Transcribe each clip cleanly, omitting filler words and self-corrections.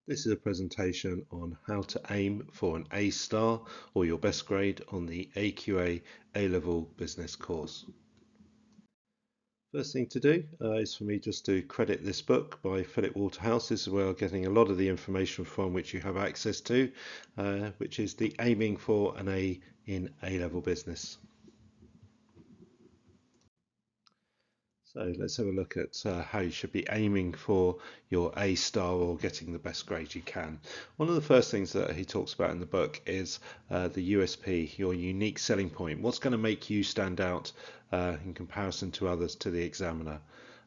This is a presentation on how to aim for an A star or your best grade on the AQA A Level Business course. First thing to do is for me just to credit this book by Philip Waterhouse. This is where I'm getting a lot of the information from which you have access to, which is the aiming for an A in A Level Business. So let's have a look at how you should be aiming for your A star or getting the best grade you can. One of the first things that he talks about in the book is the USP, your unique selling point. What's going to make you stand out in comparison to others, to the examiner?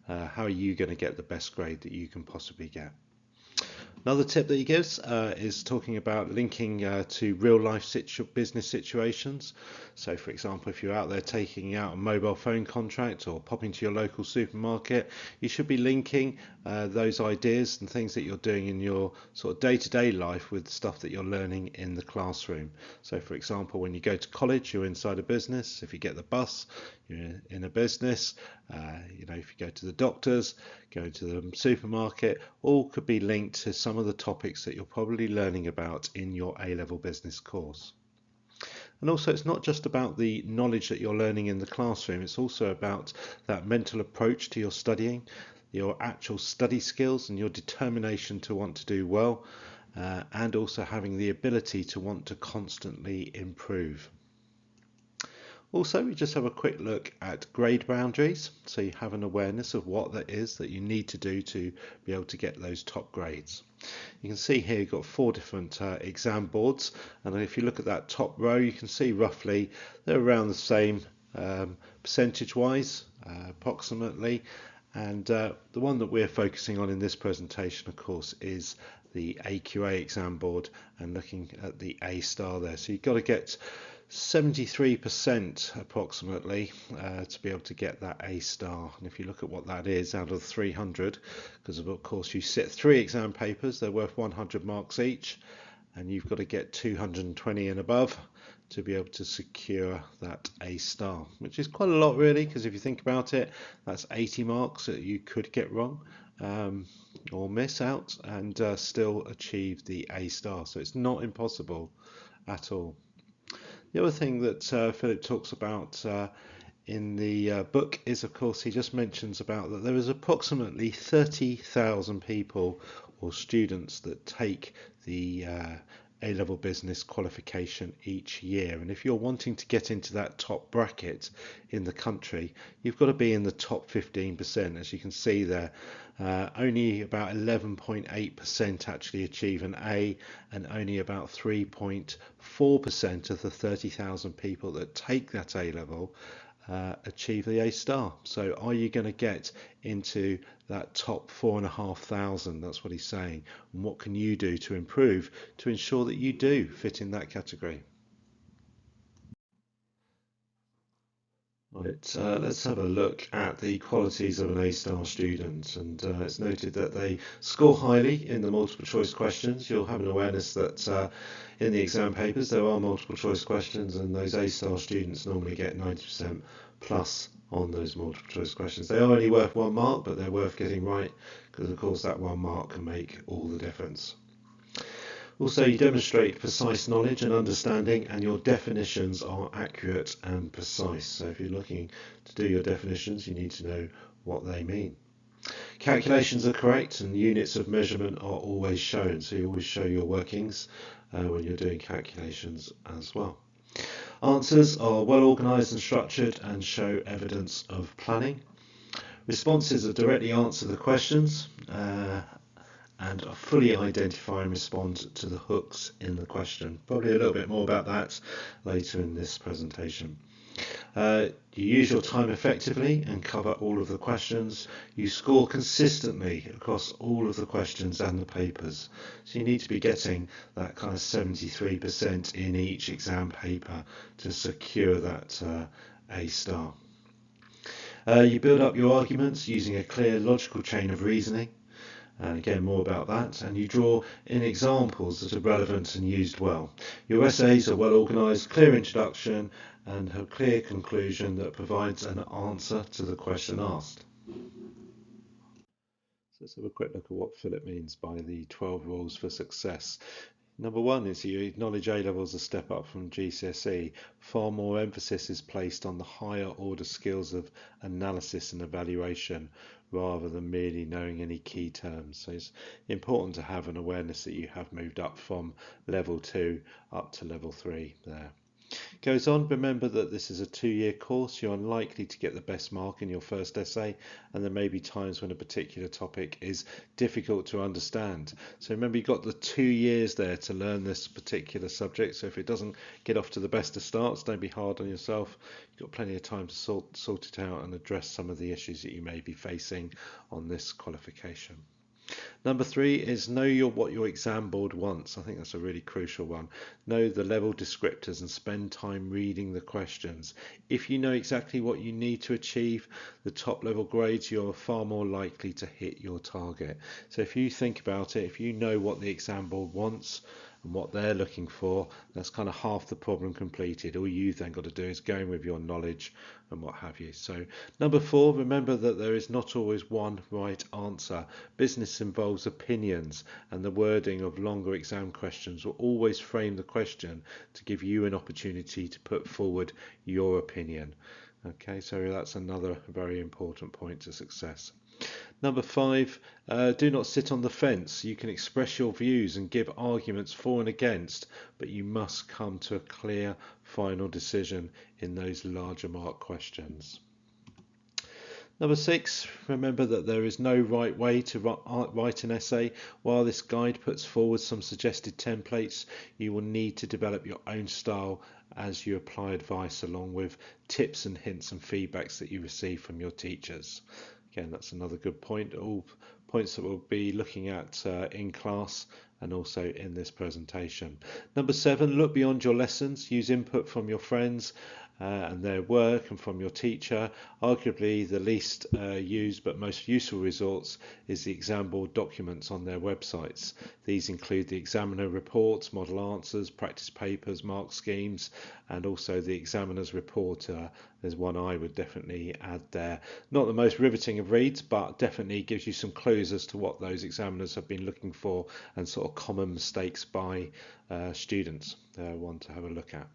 How are you going to get the best grade that you can possibly get? Another tip that he gives is talking about linking to real life business situations. So, for example, if you're out there taking out a mobile phone contract or popping to your local supermarket, you should be linking those ideas and things that you're doing in your sort of day-to-day life with stuff that you're learning in the classroom. So, for example, when you go to college, you're inside a business. If you get the bus, you're in a business. If you go to the doctors, go to the supermarket, all could be linked to some of the topics that you're probably learning about in your A-level business course. And also, it's not just about the knowledge that you're learning in the classroom, it's also about that mental approach to your studying, your actual study skills and your determination to want to do well, and also having the ability to want to constantly improve. Also, we just have a quick look at grade boundaries, so you have an awareness of what that is that you need to do to be able to get those top grades. You can see here you've got 4 different exam boards, and if you look at that top row, you can see roughly they're around the same percentage-wise, approximately. And the one that we're focusing on in this presentation, of course, is the AQA exam board and looking at the A star there. So you've got to get 73% approximately to be able to get that A star. And if you look at what that is out of 300, because of course you sit 3 exam papers, they're worth 100 marks each, and you've got to get 220 and above to be able to secure that A star, which is quite a lot really, because if you think about it, that's 80 marks that you could get wrong or miss out and still achieve the A star. So it's not impossible at all. The other thing that Philip talks about in the book is, of course, he just mentions about that there is approximately 30,000 people or students that take the A-level business qualification each year, and if you're wanting to get into that top bracket in the country, you've got to be in the top 15%. As you can see there, only about 11.8% actually achieve an A, and only about 3.4% of the 30,000 people that take that A level achieve the A star. So are you going to get into that top 4,500? That's what he's saying. And what can you do to improve to ensure that you do fit in that category? Right, let's have a look at the qualities of an A-star student, and it's noted that they score highly in the multiple choice questions. You'll have an awareness that in the exam papers there are multiple choice questions, and those A-star students normally get 90% plus on those multiple choice questions. They are only worth 1 mark, but they're worth getting right, because of course that 1 mark can make all the difference. Also, you demonstrate precise knowledge and understanding, and your definitions are accurate and precise. So if you're looking to do your definitions, you need to know what they mean. Calculations are correct, and units of measurement are always shown. So you always show your workings when you're doing calculations as well. Answers are well organised and structured and show evidence of planning. Responses are directly answer the questions and fully identify and respond to the hooks in the question. Probably a little bit more about that later in this presentation. You use your time effectively and cover all of the questions. You score consistently across all of the questions and the papers. So you need to be getting that kind of 73% in each exam paper to secure that A star. You build up your arguments using a clear logical chain of reasoning. Again, more about that, and you draw in examples that are relevant and used well. Your essays are well organised, clear introduction, and a clear conclusion that provides an answer to the question asked. So let's have a quick look at what Philip means by the 12 rules for success. Number one is you acknowledge A level as a step up from GCSE. Far more emphasis is placed on the higher order skills of analysis and evaluation rather than merely knowing any key terms. So it's important to have an awareness that you have moved up from level 2 up to level 3 there. Goes on, remember that this is a 2-year course. You're unlikely to get the best mark in your first essay, and there may be times when a particular topic is difficult to understand. So remember, you've got the 2 years there to learn this particular subject. So if it doesn't get off to the best of starts, don't be hard on yourself. You've got plenty of time to sort it out and address some of the issues that you may be facing on this qualification. Number 3 is know what your exam board wants. I think that's a really crucial one. Know the level descriptors and spend time reading the questions. If you know exactly what you need to achieve the top level grades, you're far more likely to hit your target. So if you think about it, if you know what the exam board wants and what they're looking for, that's kind of half the problem completed. All you've then got to do is go in with your knowledge and what have you. So number 4, remember that there is not always one right answer. Business involves opinions, and the wording of longer exam questions will always frame the question to give you an opportunity to put forward your opinion. Okay, so that's another very important point to success. Number 5, do not sit on the fence. You can express your views and give arguments for and against, but you must come to a clear final decision in those larger mark questions. Number 6, remember that there is no right way to write an essay. While this guide puts forward some suggested templates, you will need to develop your own style as you apply advice along with tips and hints and feedbacks that you receive from your teachers. Again, that's another good point. All points that we'll be looking at in class and also in this presentation. Number 7, look beyond your lessons. Use input from your friends and their work and from your teacher. Arguably the least used but most useful resource is the exam board documents on their websites. These include the examiner reports, model answers, practice papers, mark schemes, and also the examiner's report. There's one I would definitely add there. Not the most riveting of reads, but definitely gives you some clues as to what those examiners have been looking for and sort of common mistakes by students. One to have a look at.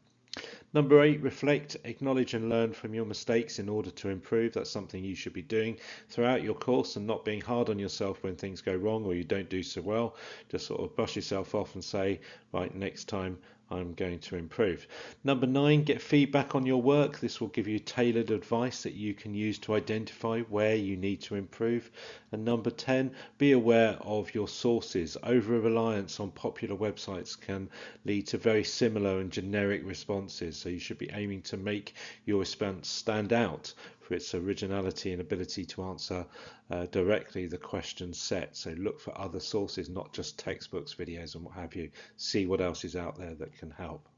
Number 8, reflect, acknowledge and learn from your mistakes in order to improve. That's something you should be doing throughout your course and not being hard on yourself when things go wrong or you don't do so well. Just sort of brush yourself off and say, right, next time I'm going to improve. Number 9, get feedback on your work. This will give you tailored advice that you can use to identify where you need to improve. And number 10, be aware of your sources. Over-reliance on popular websites can lead to very similar and generic responses. So you should be aiming to make your response stand out for its originality and ability to answer directly the question set. So look for other sources, not just textbooks, videos and what have you. See what else is out there that can help.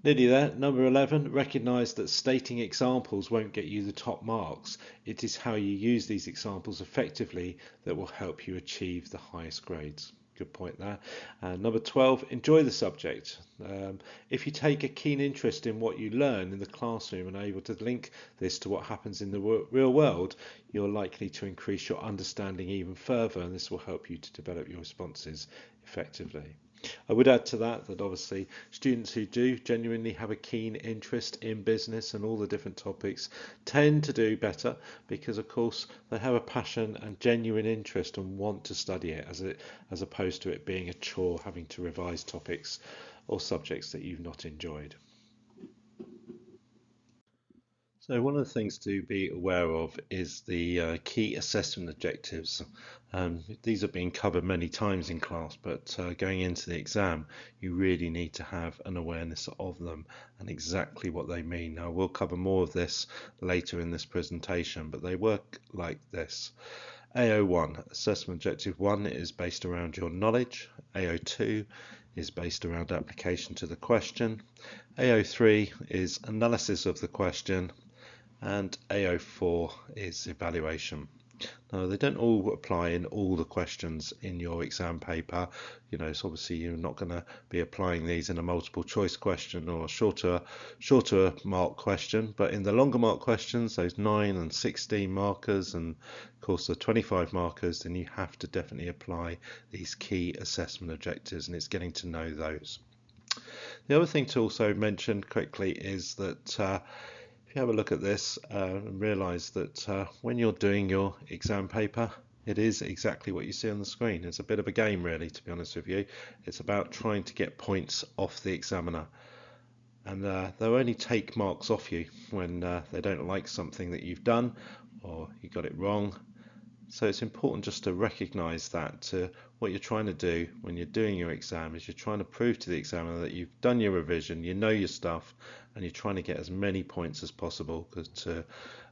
Nearly there. Number 11, recognise that stating examples won't get you the top marks. It is how you use these examples effectively that will help you achieve the highest grades. Good point there. Number 12, enjoy the subject. If you take a keen interest in what you learn in the classroom and are able to link this to what happens in the real world, you're likely to increase your understanding even further, and this will help you to develop your responses effectively. I would add to that obviously students who do genuinely have a keen interest in business and all the different topics tend to do better because of course they have a passion and genuine interest and want to study it as opposed to it being a chore having to revise topics or subjects that you've not enjoyed. So one of the things to be aware of is the key assessment objectives. These have been covered many times in class, but going into the exam, you really need to have an awareness of them and exactly what they mean. Now, we'll cover more of this later in this presentation, but they work like this. AO1, assessment objective 1 is based around your knowledge. AO2 is based around application to the question. AO3 is analysis of the question. And AO4 is evaluation. No, they don't all apply in all the questions in your exam paper. So obviously you're not going to be applying these in a multiple choice question or a shorter mark question, but in the longer mark questions, those 9 and 16 markers, and of course the 25 markers, then you have to definitely apply these key assessment objectives, and it's getting to know those. The other thing to also mention quickly is that if you have a look at this and realize that when you're doing your exam paper, it is exactly what you see on the screen. It's a bit of a game, really, to be honest with you. It's about trying to get points off the examiner, and they'll only take marks off you when they don't like something that you've done or you got it wrong. So it's important just to recognize that what you're trying to do when you're doing your exam is you're trying to prove to the examiner that you've done your revision, you know your stuff, and you're trying to get as many points as possible to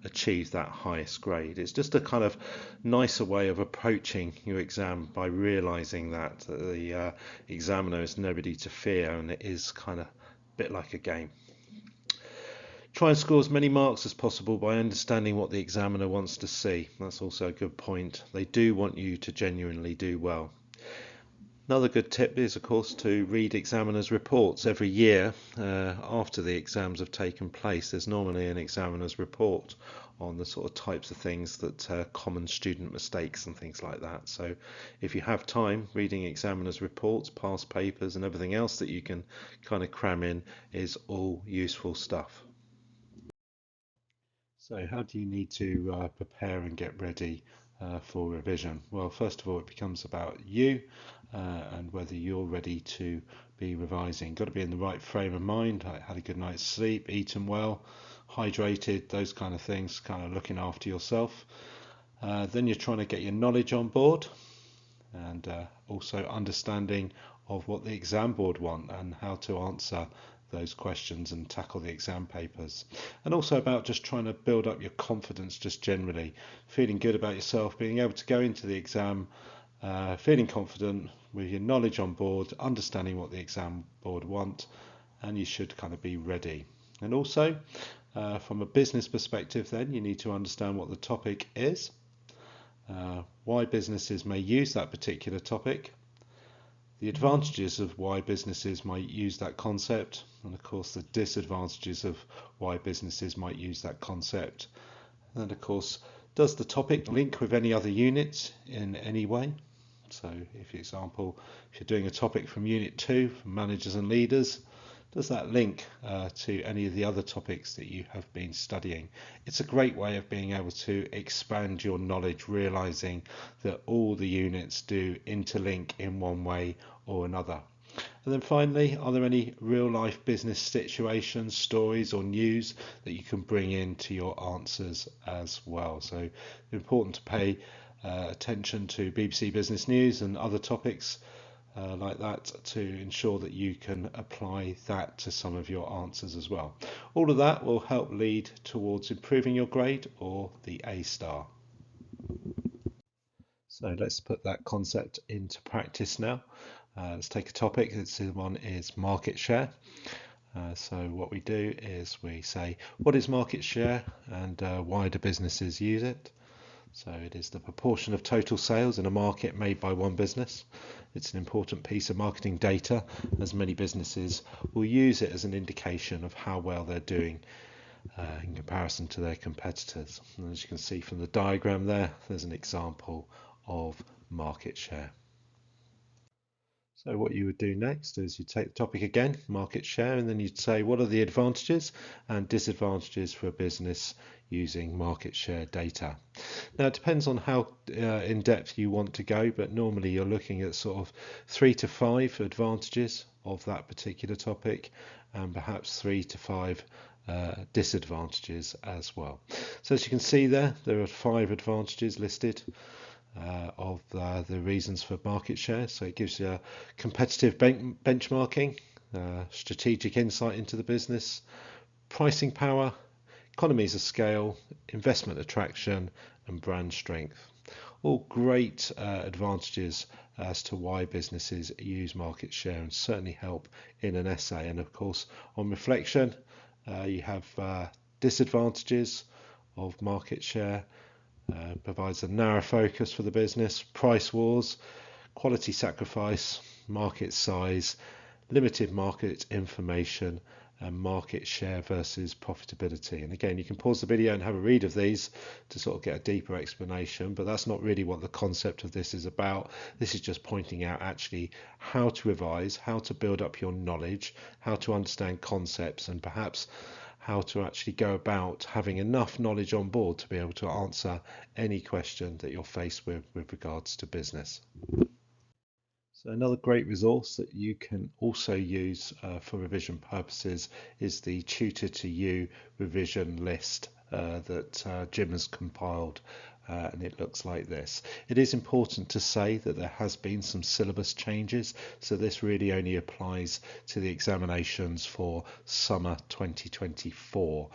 achieve that highest grade. It's just a kind of nicer way of approaching your exam by realizing that the examiner is nobody to fear, and it is kind of a bit like a game. Try and score as many marks as possible by understanding what the examiner wants to see. That's also a good point. They do want you to genuinely do well. Another good tip is, of course, to read examiners' reports every year after the exams have taken place. There's normally an examiner's report on the sort of types of things that common student mistakes and things like that. So if you have time, reading examiners' reports, past papers and everything else that you can kind of cram in is all useful stuff. So how do you need to prepare and get ready for revision? Well, first of all, it becomes about you and whether you're ready to be revising. Got to be in the right frame of mind, had a good night's sleep, eaten well, hydrated, those kind of things, kind of looking after yourself. Then you're trying to get your knowledge on board, and also understanding of what the exam board want and how to answer those questions and tackle the exam papers, and also about just trying to build up your confidence, just generally feeling good about yourself, being able to go into the exam feeling confident with your knowledge on board, understanding what the exam board want, and you should kind of be ready. And also from a business perspective, then you need to understand what the topic is, why businesses may use that particular topic, the advantages of why businesses might use that concept, and of course the disadvantages of why businesses might use that concept. And of course, does the topic link with any other units in any way? So if, for example, if you're doing a topic from Unit 2, from managers and leaders, does that link to any of the other topics that you have been studying? It's a great way of being able to expand your knowledge, realizing that all the units do interlink in one way or another. And then finally, are there any real life business situations, stories or news that you can bring into your answers as well? So it's important to pay attention to BBC Business News and other topics like that to ensure that you can apply that to some of your answers as well. All of that will help lead towards improving your grade or the A star. So let's put that concept into practice now. Let's take a topic. This one is market share. So what we do is we say, what is market share and why do businesses use it? So it is the proportion of total sales in a market made by one business. It's an important piece of marketing data, as many businesses will use it as an indication of how well they're doing in comparison to their competitors. And as you can see from the diagram there, there's an example of market share. So what you would do next is you take the topic again, market share, and then you'd say what are the advantages and disadvantages for a business using market share data. Now it depends on how in depth you want to go, but normally you're looking at sort of 3 to 5 advantages of that particular topic, and perhaps 3 to 5 disadvantages as well. So as you can see there are 5 advantages listed of the reasons for market share. So it gives you competitive benchmarking, strategic insight into the business, pricing power, economies of scale, investment attraction, and brand strength. All great advantages as to why businesses use market share, and certainly help in an essay. And of course, on reflection, you have disadvantages of market share, Provides a narrow focus for the business, price wars, quality sacrifice, market size, limited market information, and market share versus profitability. And again, you can pause the video and have a read of these to sort of get a deeper explanation, but that's not really what the concept of this is about. This is just pointing out actually how to revise, how to build up your knowledge, how to understand concepts, and perhaps how to actually go about having enough knowledge on board to be able to answer any question that you're faced with regards to business. So another great resource that you can also use for revision purposes is the Tutor to You revision list that Jim has compiled, and it looks like this. It is important to say that there has been some syllabus changes, so this really only applies to the examinations for summer 2024.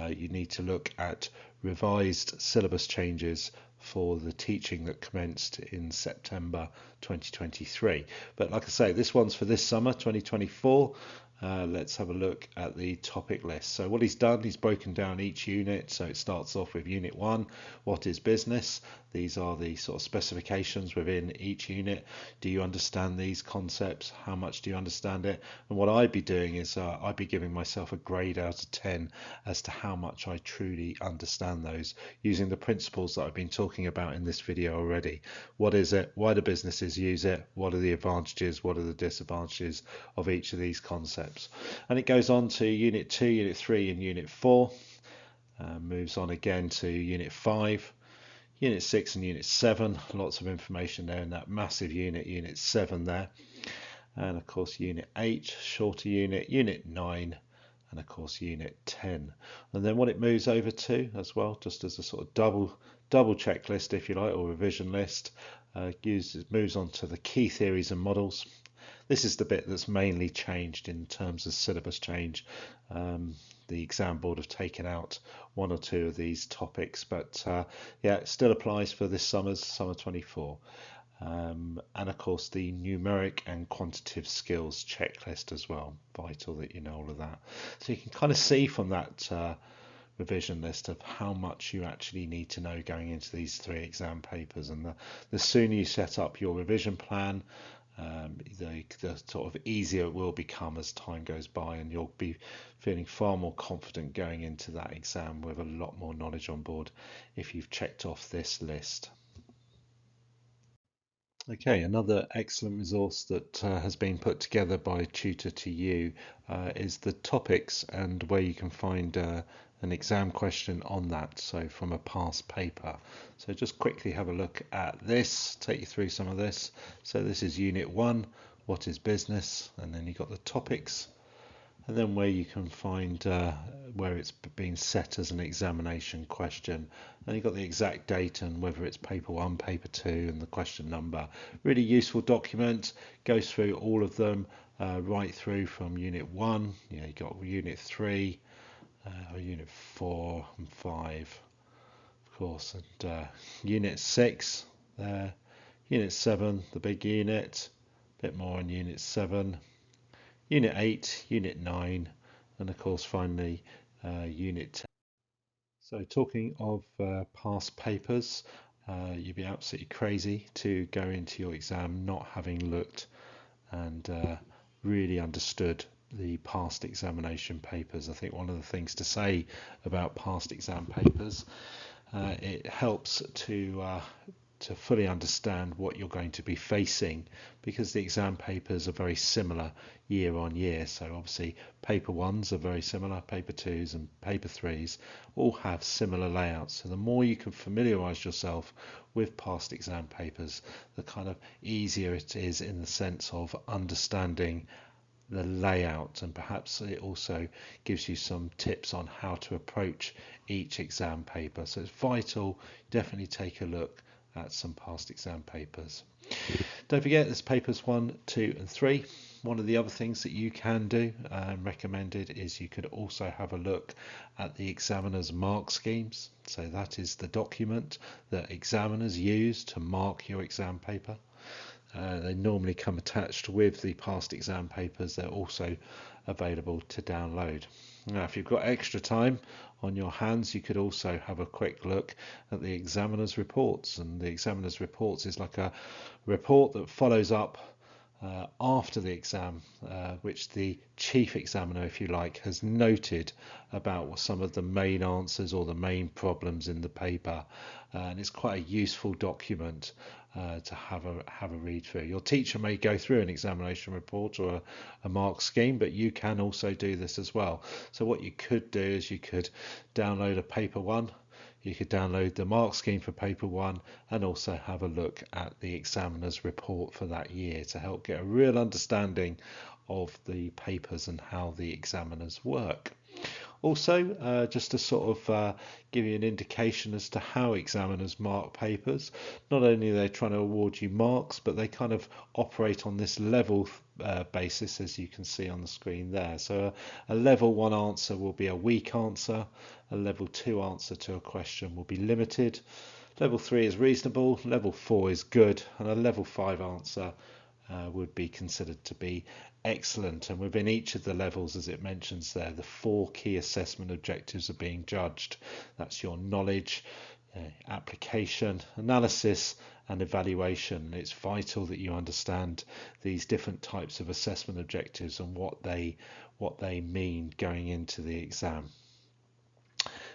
You need to look at revised syllabus changes for the teaching that commenced in September 2023. But like I say, this one's for this summer 2024. Let's have a look at the topic list. So what he's done, he's broken down each unit. So it starts off with Unit 1, what is business? These are the sort of specifications within each unit. Do you understand these concepts? How much do you understand it? And what I'd be doing is I'd be giving myself a grade out of 10 as to how much I truly understand those, using the principles that I've been talking about in this video already. What is it? Why do businesses use it? What are the advantages? What are the disadvantages of each of these concepts? And it goes on to Unit 2, Unit 3 and Unit 4. Moves on again to Unit 5. Unit 6 and Unit 7, lots of information there in that massive unit, Unit 7 there. And of course Unit 8, shorter unit, Unit 9, and of course Unit 10. And then what it moves over to as well, just as a sort of double checklist if you like, or revision list, moves on to the key theories and models. This is the bit that's mainly changed in terms of syllabus change. The exam board have taken out one or two of these topics, but yeah, it still applies for this summer 24. And of course the numeric and quantitative skills checklist as well. Vital that you know all of that. So you can kind of see from that revision list of how much you actually need to know going into these 3 exam papers. And the sooner you set up your revision plan, the sort of easier it will become as time goes by, and you'll be feeling far more confident going into that exam with a lot more knowledge on board if you've checked off this list. Okay, another excellent resource that has been put together by Tutor to You is the topics and where you can find an exam question on that, so from a past paper. So just quickly have a look at this, take you through some of this. So this is Unit 1, what is business? And then you've got the topics, and then where you can find where it's been set as an examination question. And you've got the exact date and whether it's paper 1, paper 2, and the question number. Really useful document, goes through all of them right through from Unit 1. You've got Unit 3, Unit 4 and 5, of course, and Unit 6 there, Unit 7, the big unit, a bit more on Unit 7, Unit 8, Unit 9, and of course finally Unit 10. So talking of past papers, you'd be absolutely crazy to go into your exam not having looked and really understood the past examination papers. I think one of the things to say about past exam papers, it helps to fully understand what you're going to be facing, because the exam papers are very similar year on year. So obviously paper 1s are very similar, paper 2s and paper 3s all have similar layouts. So the more you can familiarize yourself with past exam papers, the kind of easier it is in the sense of understanding the layout, and perhaps it also gives you some tips on how to approach each exam paper. So it's vital, definitely take a look at some past exam papers. Don't forget there's papers 1, 2 and 3. One of the other things that you can do, recommended, is you could also have a look at the examiner's mark schemes. So that is the document that examiners use to mark your exam paper. They normally come attached with the past exam papers. They're also available to download. Now, if you've got extra time on your hands, you could also have a quick look at the examiner's reports. And the examiner's reports is like a report that follows up after the exam, which the chief examiner, if you like, has noted about some of the main answers or the main problems in the paper. And it's quite a useful document to have a read through. Your teacher may go through an examination report or a mark scheme, but you can also do this as well. So what you could do is you could download a paper one. You could download the mark scheme for paper one and also have a look at the examiner's report for that year to help get a real understanding of the papers and how the examiners work. Also, just to sort of give you an indication as to how examiners mark papers, not only are they trying to award you marks, but they kind of operate on this level basis, as you can see on the screen there. So a level 1 answer will be a weak answer, a level 2 answer to a question will be limited, level 3 is reasonable, level 4 is good, and a level 5 answer would be considered to be excellent. And within each of the levels, as it mentions there, the 4 key assessment objectives are being judged. That's your knowledge, application, analysis, and evaluation. It's vital that you understand these different types of assessment objectives and what they mean going into the exam.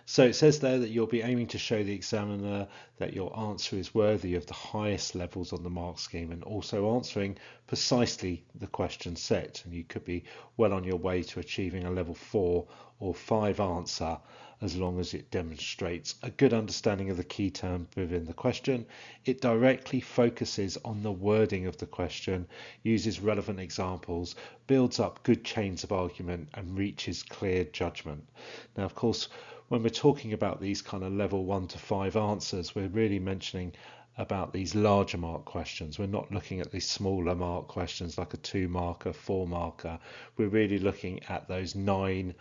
So it says there that you'll be aiming to show the examiner that your answer is worthy of the highest levels on the mark scheme and also answering precisely the question set. And you could be well on your way to achieving a level 4 or 5 answer as long as it demonstrates a good understanding of the key terms within the question. It directly focuses on the wording of the question, uses relevant examples, builds up good chains of argument and reaches clear judgment. Now, of course, when we're talking about these kind of level 1 to 5 answers, we're really mentioning about these larger mark questions. We're not looking at these smaller mark questions like a 2 marker, 4 marker. We're really looking at those 9,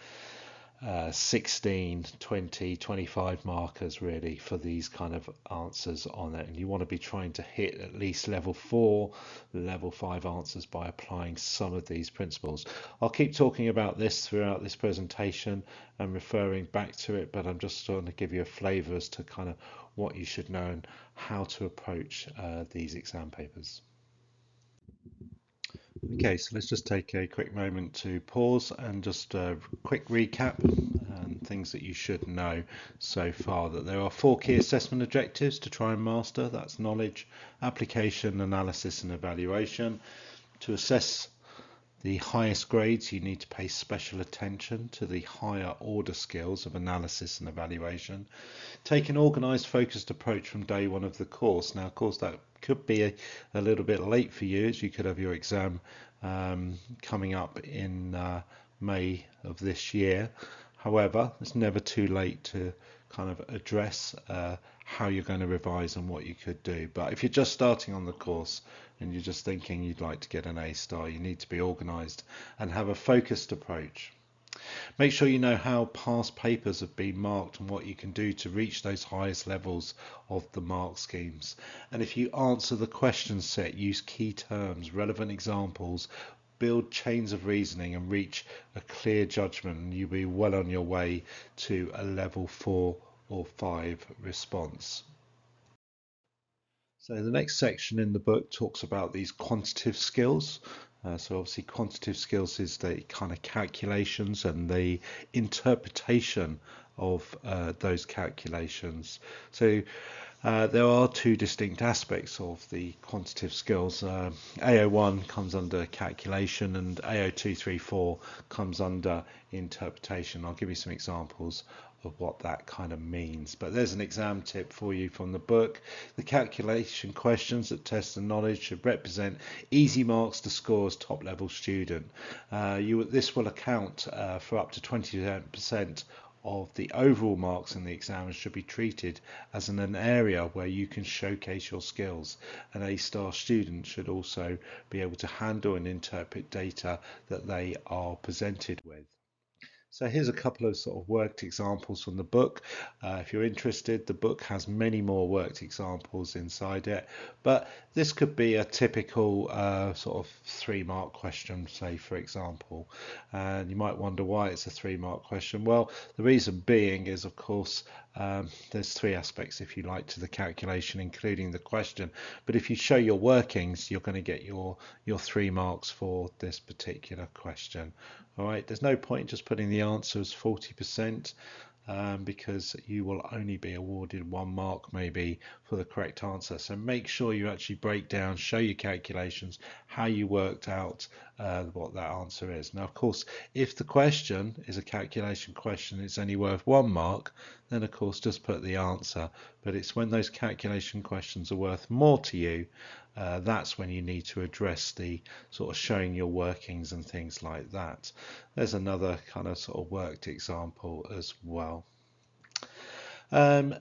16, 20, 25 markers really for these kind of answers on it. And you want to be trying to hit at least level 4, level 5 answers by applying some of these principles. I'll keep talking about this throughout this presentation and referring back to it, but I'm just trying to give you a flavour as to kind of what you should know and how to approach these exam papers. Okay, so let's just take a quick moment to pause and just a quick recap and things that you should know so far. That there are 4 key assessment objectives to try and master. That's knowledge, application, analysis and evaluation. To assess the highest grades, you need to pay special attention to the higher order skills of analysis and evaluation. Take an organised, focused approach from day one of the course. Now, of course, that could be a little bit late for you, as you could have your exam coming up in May of this year. However, it's never too late to kind of address how you're going to revise and what you could do. But if you're just starting on the course and you're just thinking you'd like to get an A star, you need to be organised and have a focused approach. Make sure you know how past papers have been marked and what you can do to reach those highest levels of the mark schemes. And if you answer the question set, use key terms, relevant examples, build chains of reasoning and reach a clear judgment, and you'll be well on your way to a level 4 or 5 response. So the next section in the book talks about these quantitative skills. So obviously quantitative skills is the kind of calculations and the interpretation of those calculations. So there are 2 distinct aspects of the quantitative skills. AO1 comes under calculation and AO234 comes under interpretation. I'll give you some examples of what that kind of means. But there's an exam tip for you from the book. The calculation questions that test the knowledge should represent easy marks to score as top level student. This will account for up to 20% of the overall marks in the exam and should be treated as an area where you can showcase your skills. An A-star student should also be able to handle and interpret data that they are presented with. So here's a couple of sort of worked examples from the book. If you're interested, the book has many more worked examples inside it, but this could be a typical sort of 3 mark question, say for example, and you might wonder why it's a 3 mark question. Well, the reason being is, of course, there's 3 aspects, if you like, to the calculation, including the question. But if you show your workings, you're going to get your 3 marks for this particular question. All right, there's no point in just putting the answer as 40%, because you will only be awarded 1 mark maybe for the correct answer. So make sure you actually break down, show your calculations, how you worked out what that answer is. Now, of course, if the question is a calculation question, it's only worth 1 mark, then of course just put the answer. But it's when those calculation questions are worth more to you, that's when you need to address the sort of showing your workings and things like that. There's another kind of sort of worked example as well. Um,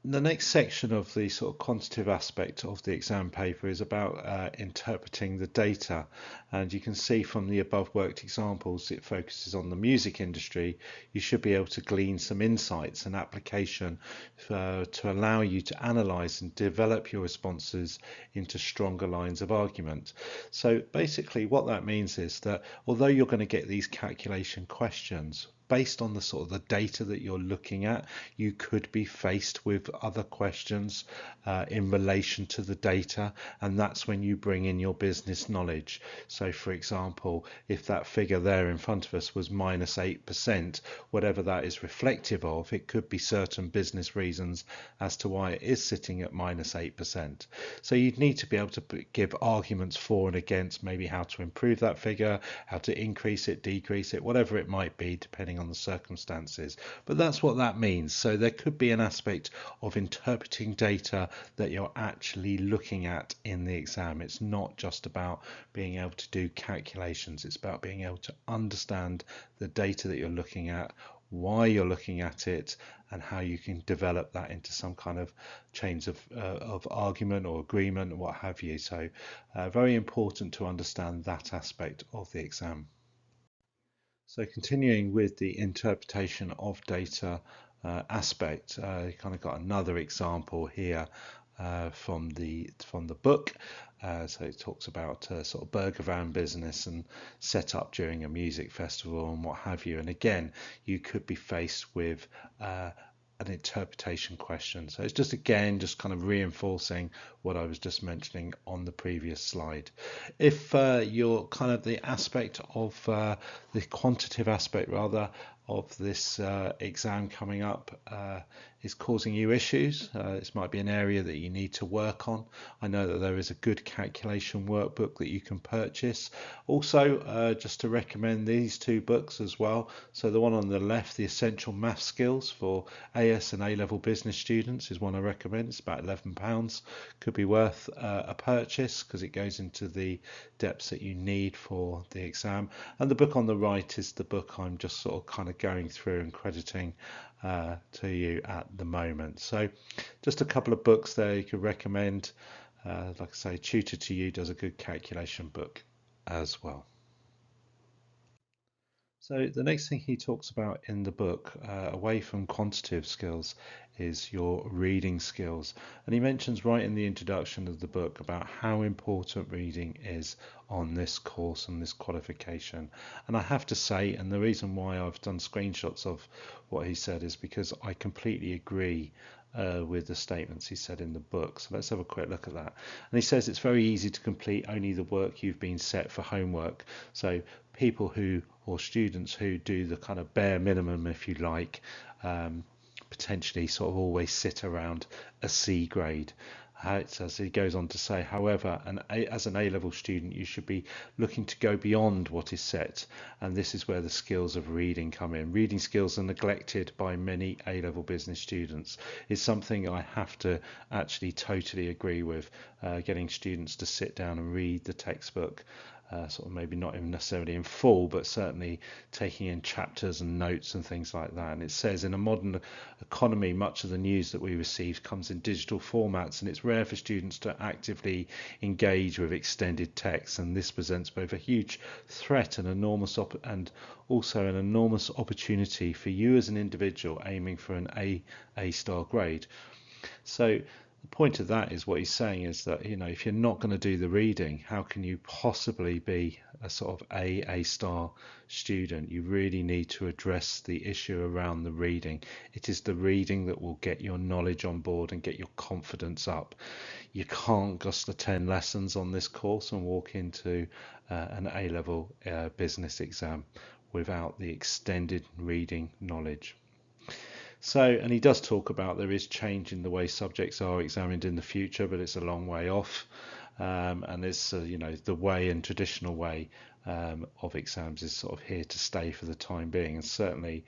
the next section of the sort of quantitative aspect of the exam paper is about interpreting the data, and you can see from the above worked examples it focuses on the music industry. You should be able to glean some insights and application to allow you to analyze and develop your responses into stronger lines of argument. So basically what that means is that although you're going to get these calculation questions, based on the sort of the data that you're looking at, you could be faced with other questions in relation to the data, and that's when you bring in your business knowledge. So for example, if that figure there in front of us was -8%, whatever that is reflective of, it could be certain business reasons as to why it is sitting at -8%. So you'd need to be able to give arguments for and against, maybe how to improve that figure, how to increase it, decrease it, whatever it might be, depending on the circumstances. But that's what that means. So there could be an aspect of interpreting data that you're actually looking at in the exam. It's not just about being able to do calculations. It's about being able to understand the data that you're looking at, why you're looking at it, and how you can develop that into some kind of chains of argument or agreement, what have you. So very important to understand that aspect of the exam. So continuing with the interpretation of data aspect, you kind of got another example here from the book. So it talks about sort of burger van business and set up during a music festival and what have you. And again, you could be faced with an interpretation question. So it's just again just kind of reinforcing what I was just mentioning on the previous slide. If you're kind of the aspect of the quantitative aspect rather of this exam coming up is causing you issues, this might be an area that you need to work on. I know that there is a good calculation workbook that you can purchase. Also, just to recommend these 2 books as well. So the one on the left, The Essential Math Skills for AS and A Level Business Students, is one I recommend. It's about £11. Could be worth a purchase because it goes into the depths that you need for the exam. And the book on the right is the book I'm just sort of kind of going through and crediting to you at the moment. So just a couple of books there you could recommend. Like I say, Tutor to You does a good calculation book as well. So the next thing he talks about in the book, away from quantitative skills, is your reading skills. And he mentions right in the introduction of the book about how important reading is on this course and this qualification. And I have to say, and the reason why I've done screenshots of what he said is because I completely agree with the statements he said in the book. So let's have a quick look at that. And he says it's very easy to complete only the work you've been set for homework. So people who, or students who do the kind of bare minimum, if you like, potentially sort of always sit around a C grade. As he goes on to say, however, as an A-level student, you should be looking to go beyond what is set, and this is where the skills of reading come in. Reading skills are neglected by many A-level business students. It's something I have to actually totally agree with, getting students to sit down and read the textbook. sort of maybe not even necessarily in full, but certainly taking in chapters and notes and things like that. And it says in a modern economy, much of the news that we receive comes in digital formats, and it's rare for students to actively engage with extended text. And this presents both a huge threat and and also an enormous opportunity for you as an individual aiming for an A star grade. So the point of that is what he's saying is that, you know, if you're not going to do the reading, how can you possibly be a sort of A star student? You really need to address the issue around the reading. It is the reading that will get your knowledge on board and get your confidence up. You can't just attend lessons on this course and walk into an A level business exam without the extended reading knowledge. So, and he does talk about there is change in the way subjects are examined in the future, but it's a long way off. And it's, you know, the way and traditional way of exams is sort of here to stay for the time being, and certainly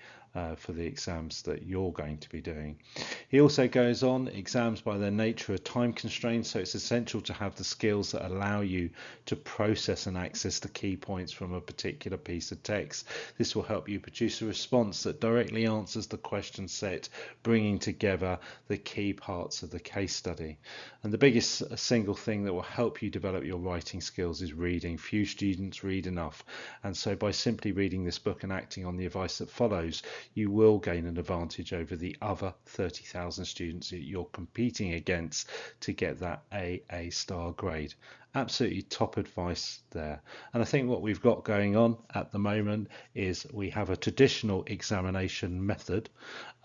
for the exams that you're going to be doing. He also goes on, exams by their nature are time constrained, so it's essential to have the skills that allow you to process and access the key points from a particular piece of text. This will help you produce a response that directly answers the question set, bringing together the key parts of the case study. And the biggest single thing that will help you develop your writing skills is reading. Few students read enough, and so by simply reading this book and acting on the advice that follows, you will gain an advantage over the other 30,000 students that you're competing against to get that A star grade. Absolutely top advice there. And I think what we've got going on at the moment is we have a traditional examination method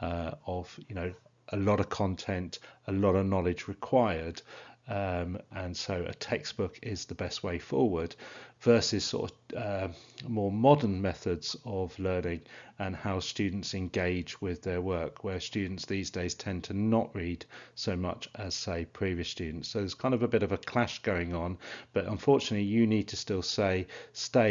of, you know, a lot of content, a lot of knowledge required. And so a textbook is the best way forward versus sort of more modern methods of learning and how students engage with their work, where students these days tend to not read so much as, say, previous students. So there's kind of a bit of a clash going on, but unfortunately you need to still stay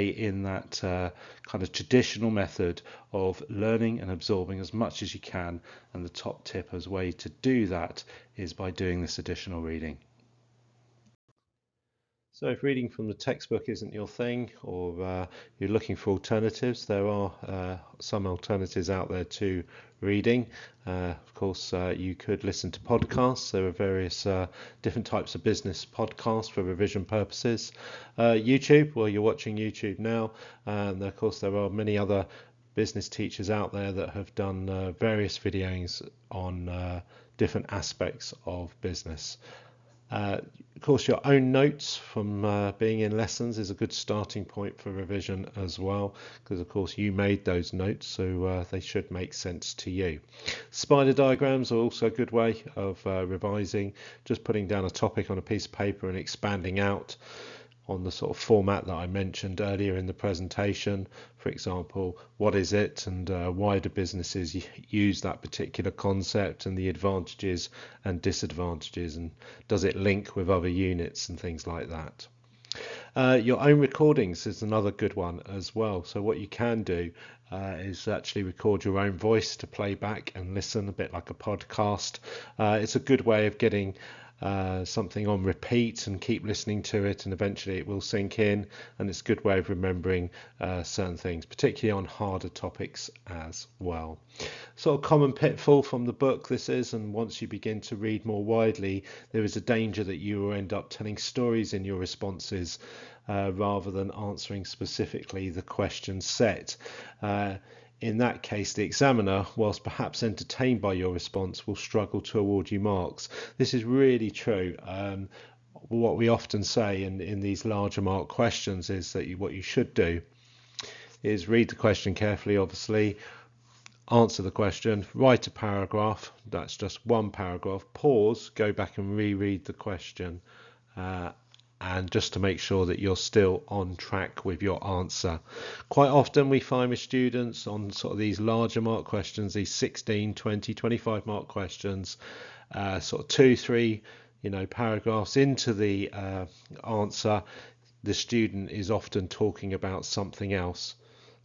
in that kind of traditional method of learning and absorbing as much as you can, and the top tip as way to do that is by doing this additional reading. So if reading from the textbook isn't your thing, or you're looking for alternatives, there are some alternatives out there to reading. Of course, you could listen to podcasts. There are various different types of business podcasts for revision purposes. YouTube, well, you're watching YouTube now, and of course there are many other business teachers out there that have done various videos on different aspects of business. Of course, your own notes from being in lessons is a good starting point for revision as well, because of course you made those notes, so they should make sense to you. Spider diagrams are also a good way of revising, just putting down a topic on a piece of paper and expanding out on the sort of format that I mentioned earlier in the presentation. For example, what is it, and why do businesses use that particular concept, and the advantages and disadvantages, and does it link with other units and things like that. Your own recordings is another good one as well. So what you can do is actually record your own voice to play back and listen, a bit like a podcast. It's a good way of getting something on repeat and keep listening to it, and eventually it will sink in, and it's a good way of remembering certain things, particularly on harder topics as well. Sort of common pitfall from the book this is, and once you begin to read more widely, there is a danger that you will end up telling stories in your responses rather than answering specifically the question set. In that case, the examiner, whilst perhaps entertained by your response, will struggle to award you marks. This is really true. What we often say in these larger mark questions is that what you should do is read the question carefully, obviously, answer the question, write a paragraph, that's just one paragraph, pause, go back and reread the question, and just to make sure that you're still on track with your answer. Quite often we find with students on sort of these larger mark questions, these 16, 20, 25 mark questions, sort of 2-3 paragraphs into the answer, the student is often talking about something else.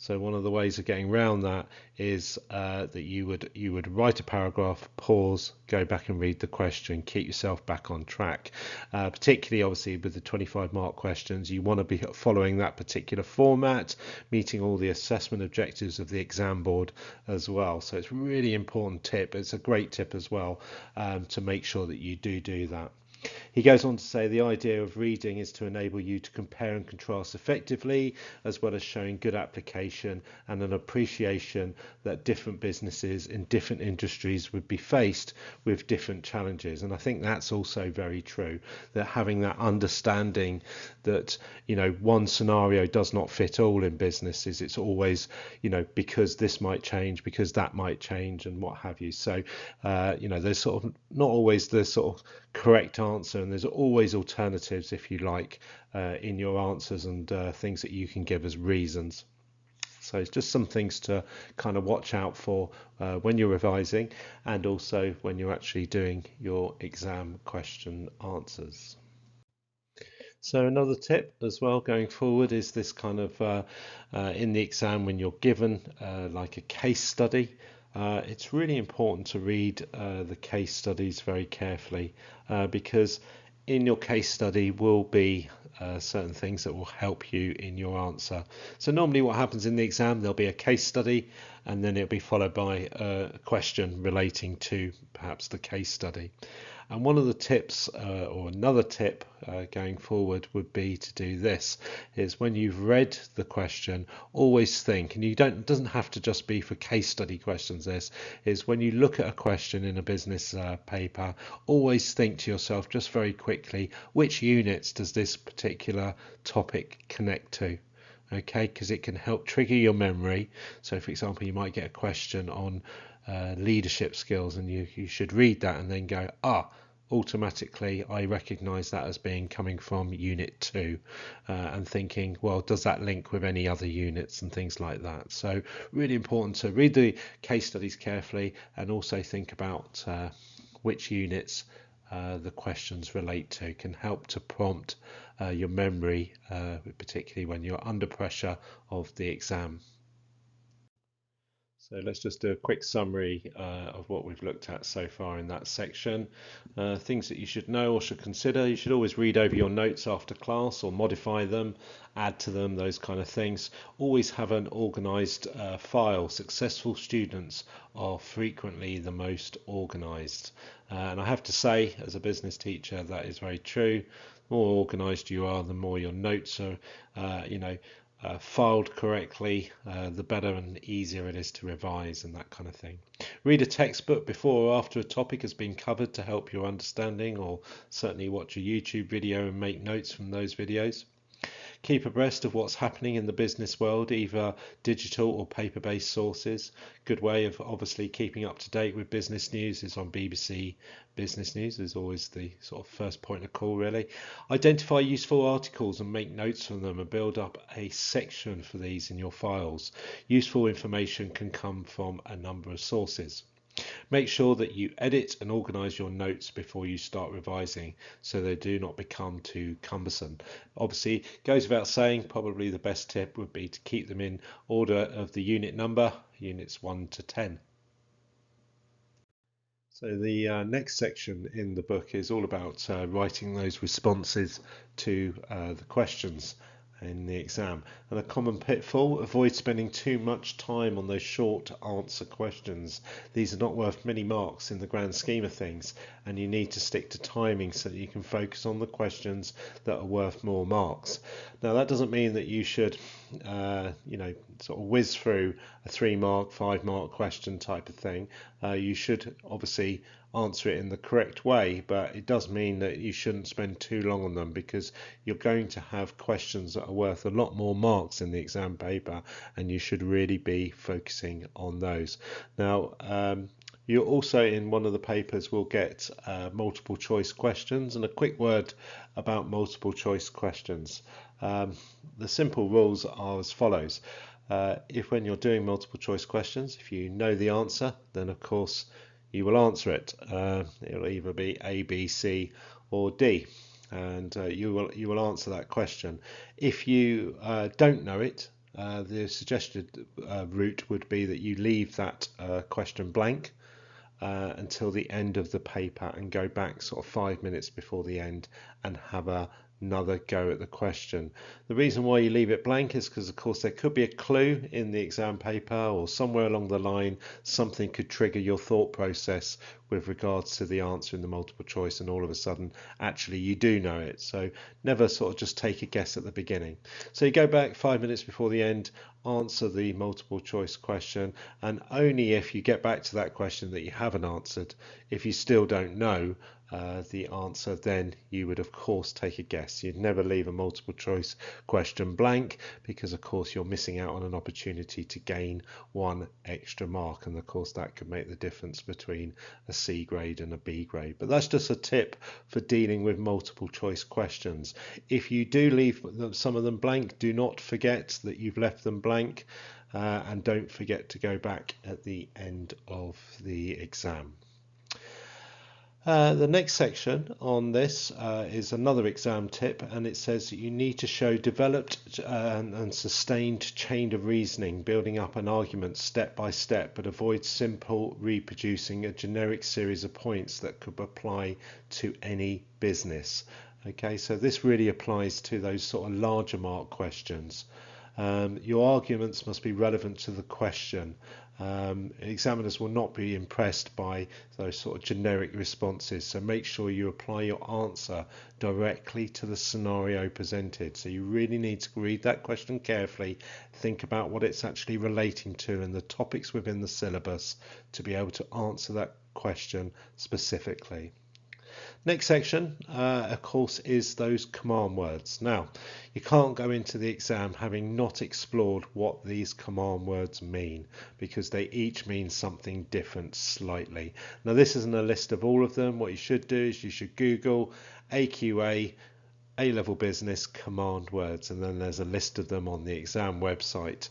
So one of the ways of getting around that is that you would write a paragraph, pause, go back and read the question, keep yourself back on track. Particularly, obviously, with the 25-mark questions, you want to be following that particular format, meeting all the assessment objectives of the exam board as well. So it's a really important tip. It's a great tip as well, to make sure that you do that. He goes on to say the idea of reading is to enable you to compare and contrast effectively, as well as showing good application and an appreciation that different businesses in different industries would be faced with different challenges. And I think that's also very true, that having that understanding that, one scenario does not fit all in businesses. It's always, because this might change, because that might change, and what have you. So, there's sort of not always the sort of correct answer, and there's always alternatives, if you like, in your answers, and things that you can give as reasons. So it's just some things to kind of watch out for when you're revising, and also when you're actually doing your exam question answers. So another tip as well going forward is this kind of in the exam, when you're given like a case study, it's really important to read the case studies very carefully, because in your case study will be certain things that will help you in your answer. So normally what happens in the exam, there'll be a case study, and then it'll be followed by a question relating to perhaps the case study. And one of the tips, or another tip going forward, would be to do this: is when you've read the question, always think, and it doesn't have to just be for case study questions. This is when you look at a question in a business paper, always think to yourself just very quickly, which units does this particular topic connect to? Okay, because it can help trigger your memory. So, for example, you might get a question on leadership skills, and you should read that and then go, automatically I recognize that as being coming from unit 2, and thinking, well, does that link with any other units and things like that. So really important to read the case studies carefully, and also think about which units the questions relate to. Can help to prompt your memory, particularly when you're under pressure of the exam. So let's just do a quick summary of what we've looked at so far in that section. Things that you should know or should consider. You should always read over your notes after class, or modify them, add to them, those kind of things. Always have an organized file. Successful students are frequently the most organized. And I have to say, as a business teacher, that is very true. The more organized you are, the more your notes are, filed correctly, the better and easier it is to revise, and that kind of thing. Read a textbook before or after a topic has been covered to help your understanding, or certainly watch a YouTube video and make notes from those videos. Keep abreast of what's happening in the business world, either digital or paper-based sources. Good way of obviously keeping up to date with business news is on BBC Business News. Is always the sort of first point of call, really. Identify useful articles and make notes from them, and build up a section for these in your files. Useful information can come from a number of sources. Make sure that you edit and organize your notes before you start revising, so they do not become too cumbersome. Obviously, it goes without saying, probably the best tip would be to keep them in order of the unit number, units 1 to 10. So the next section in the book is all about writing those responses to the questions in the exam. And a common pitfall: avoid spending too much time on those short answer questions. These are not worth many marks in the grand scheme of things, and you need to stick to timing so that you can focus on the questions that are worth more marks. Now, that doesn't mean that you should sort of whiz through a 3-mark, 5-mark question type of thing. You should obviously answer it in the correct way, but it does mean that you shouldn't spend too long on them, because you're going to have questions that are worth a lot more marks in the exam paper, and you should really be focusing on those. Now, you also, in one of the papers, will get multiple choice questions, and a quick word about multiple choice questions. The simple rules are as follows. If when you're doing multiple choice questions, if you know the answer, then of course you will answer it. It'll either be A, B, C, or D, and you will answer that question. If you don't know it, the suggested route would be that you leave that question blank until the end of the paper and go back sort of 5 minutes before the end and have another go at the question. The reason why you leave it blank is because, of course, there could be a clue in the exam paper, or somewhere along the line something could trigger your thought process with regards to the answer in the multiple choice, and all of a sudden actually you do know it. So never sort of just take a guess at the beginning. So you go back 5 minutes before the end, answer the multiple choice question, and only if you get back to that question that you haven't answered, if you still don't know the answer, then you would of course take a guess. You'd never leave a multiple choice question blank, because of course you're missing out on an opportunity to gain one extra mark, and of course that could make the difference between a C grade and a B grade. But that's just a tip for dealing with multiple choice questions. If you do leave some of them blank, do not forget that you've left them blank, and don't forget to go back at the end of the exam. The next section on this is another exam tip, and it says that you need to show developed and sustained chain of reasoning, building up an argument step by step, but avoid simple reproducing a generic series of points that could apply to any business. Okay, so this really applies to those sort of larger mark questions. Your arguments must be relevant to the question. Examiners will not be impressed by those sort of generic responses, so make sure you apply your answer directly to the scenario presented. So you really need to read that question carefully, think about what it's actually relating to and the topics within the syllabus to be able to answer that question specifically. Next section, of course, is those command words. Now, you can't go into the exam having not explored what these command words mean, because they each mean something different slightly. Now, this isn't a list of all of them. What you should do is you should Google AQA A Level Business command words, and then there's a list of them on the exam website.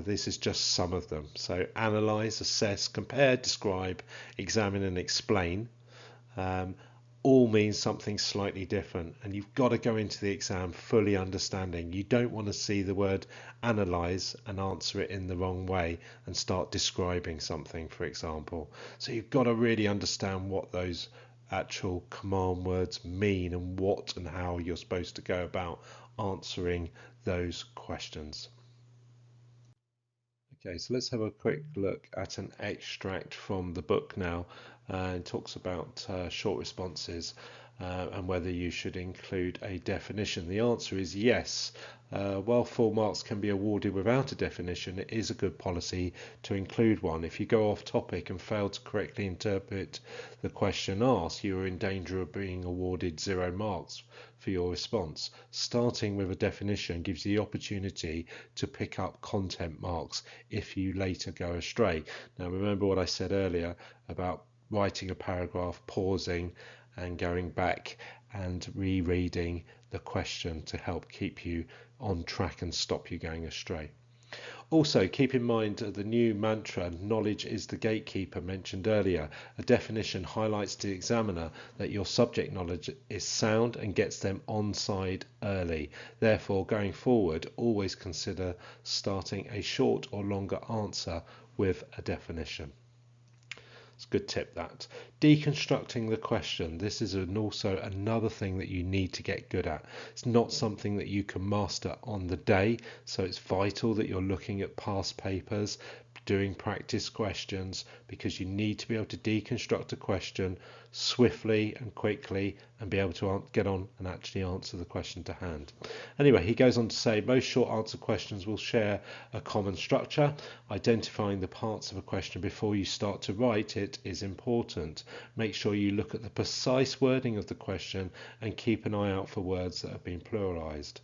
This is just some of them. So analyze, assess, compare, describe, examine, and explain. All means something slightly different, and you've got to go into the exam fully understanding. You don't want to see the word analyze and answer it in the wrong way and start describing something, for example. So you've got to really understand what those actual command words mean and what and how you're supposed to go about answering those questions. Okay, so let's have a quick look at an extract from the book now. It talks about short responses and whether you should include a definition. The answer is yes. While full marks can be awarded without a definition, it is a good policy to include one. If you go off topic and fail to correctly interpret the question asked, you are in danger of being awarded 0 marks for your response. Starting with a definition gives you the opportunity to pick up content marks if you later go astray. Now, remember what I said earlier about writing a paragraph, pausing and going back and rereading the question to help keep you on track and stop you going astray. Also, keep in mind the new mantra, knowledge is the gatekeeper, mentioned earlier. A definition highlights to the examiner that your subject knowledge is sound and gets them on side early. Therefore, going forward, always consider starting a short or longer answer with a definition. It's a good tip, that. Deconstructing the question. This is also another thing that you need to get good at. It's not something that you can master on the day, so it's vital that you're looking at past papers, doing practice questions, because you need to be able to deconstruct a question swiftly and quickly and be able to get on and actually answer the question to hand. Anyway, he goes on to say most short answer questions will share a common structure. Identifying the parts of a question before you start to write it is important. Make sure you look at the precise wording of the question and keep an eye out for words that have been pluralized.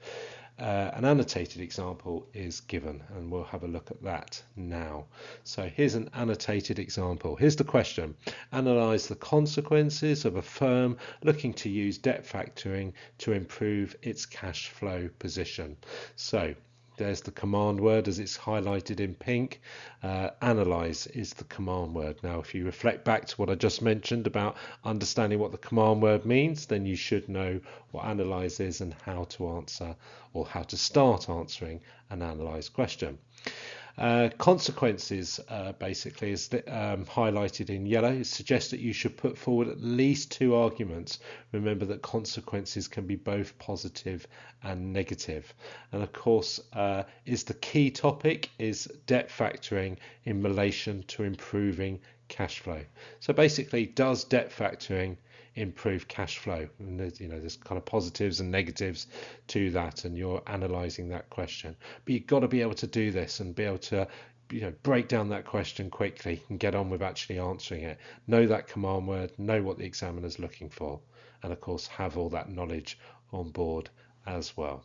An annotated example is given, and we'll have a look at that now. So here's an annotated example. Here's the question. Analyze the consequences of a firm looking to use debt factoring to improve its cash flow position. So there's the command word as it's highlighted in pink. Analyze is the command word. Now, if you reflect back to what I just mentioned about understanding what the command word means, then you should know what analyze is and how to answer or how to start answering an analyze question. Consequences basically is highlighted in yellow. It suggests that you should put forward at least two arguments. Remember that consequences can be both positive and negative. And of course, is the key topic is debt factoring in relation to improving cash flow. So basically, does debt factoring improve cash flow? And there's kind of positives and negatives to that, and you're analyzing that question. But you've got to be able to do this and be able to break down that question quickly and get on with actually answering it. Know that command word, know what the examiner's looking for, and of course have all that knowledge on board as well.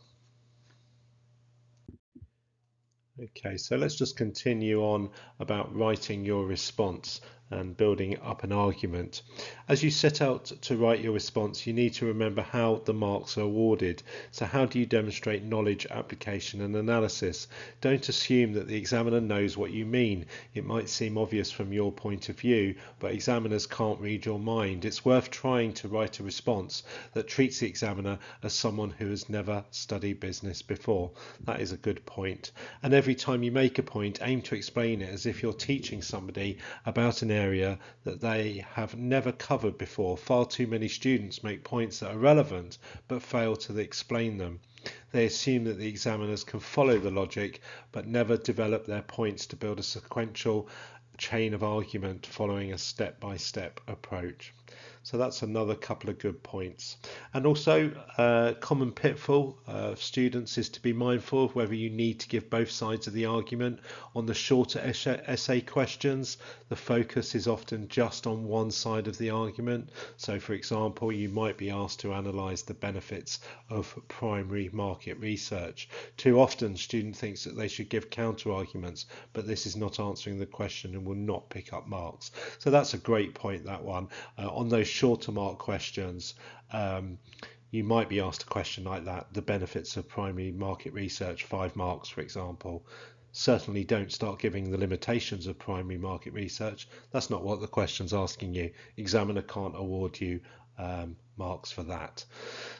Okay, so let's just continue on about writing your response and building up an argument. As you set out to write your response, you need to remember how the marks are awarded. So how do you demonstrate knowledge, application and analysis? Don't assume that the examiner knows what you mean. It might seem obvious from your point of view, but examiners can't read your mind. It's worth trying to write a response that treats the examiner as someone who has never studied business before. That is a good point. And every time you make a point, aim to explain it as if you're teaching somebody about an area that they have never covered before. Far too many students make points that are relevant but fail to explain them. They assume that the examiners can follow the logic but never develop their points to build a sequential chain of argument following a step-by-step approach. So that's another couple of good points. And also, common pitfall of students is to be mindful of whether you need to give both sides of the argument. On the shorter essay questions, the focus is often just on one side of the argument. So, for example, you might be asked to analyse the benefits of primary market research. Too often, student thinks that they should give counter arguments, but this is not answering the question and will not pick up marks. So that's a great point, that one. On those shorter mark questions, you might be asked a question like that: the benefits of primary market research, 5 marks, for example. Certainly don't start giving the limitations of primary market research. That's not what the question's asking you. Examiner can't award you marks for that.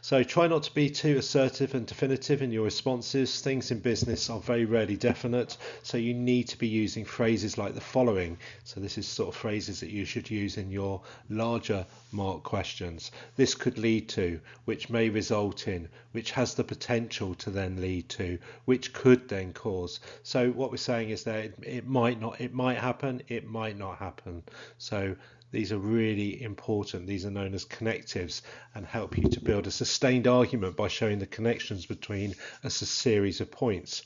So try not to be too assertive and definitive in your responses. Things in business are very rarely definite, so you need to be using phrases like the following. So this is sort of phrases that you should use in your larger mark questions. This could lead to, which may result in, which has the potential to then lead to, which could then cause. So what we're saying is that it might happen, it might not happen. So these are really important. These are known as connectives and help you to build a sustained argument by showing the connections between a series of points.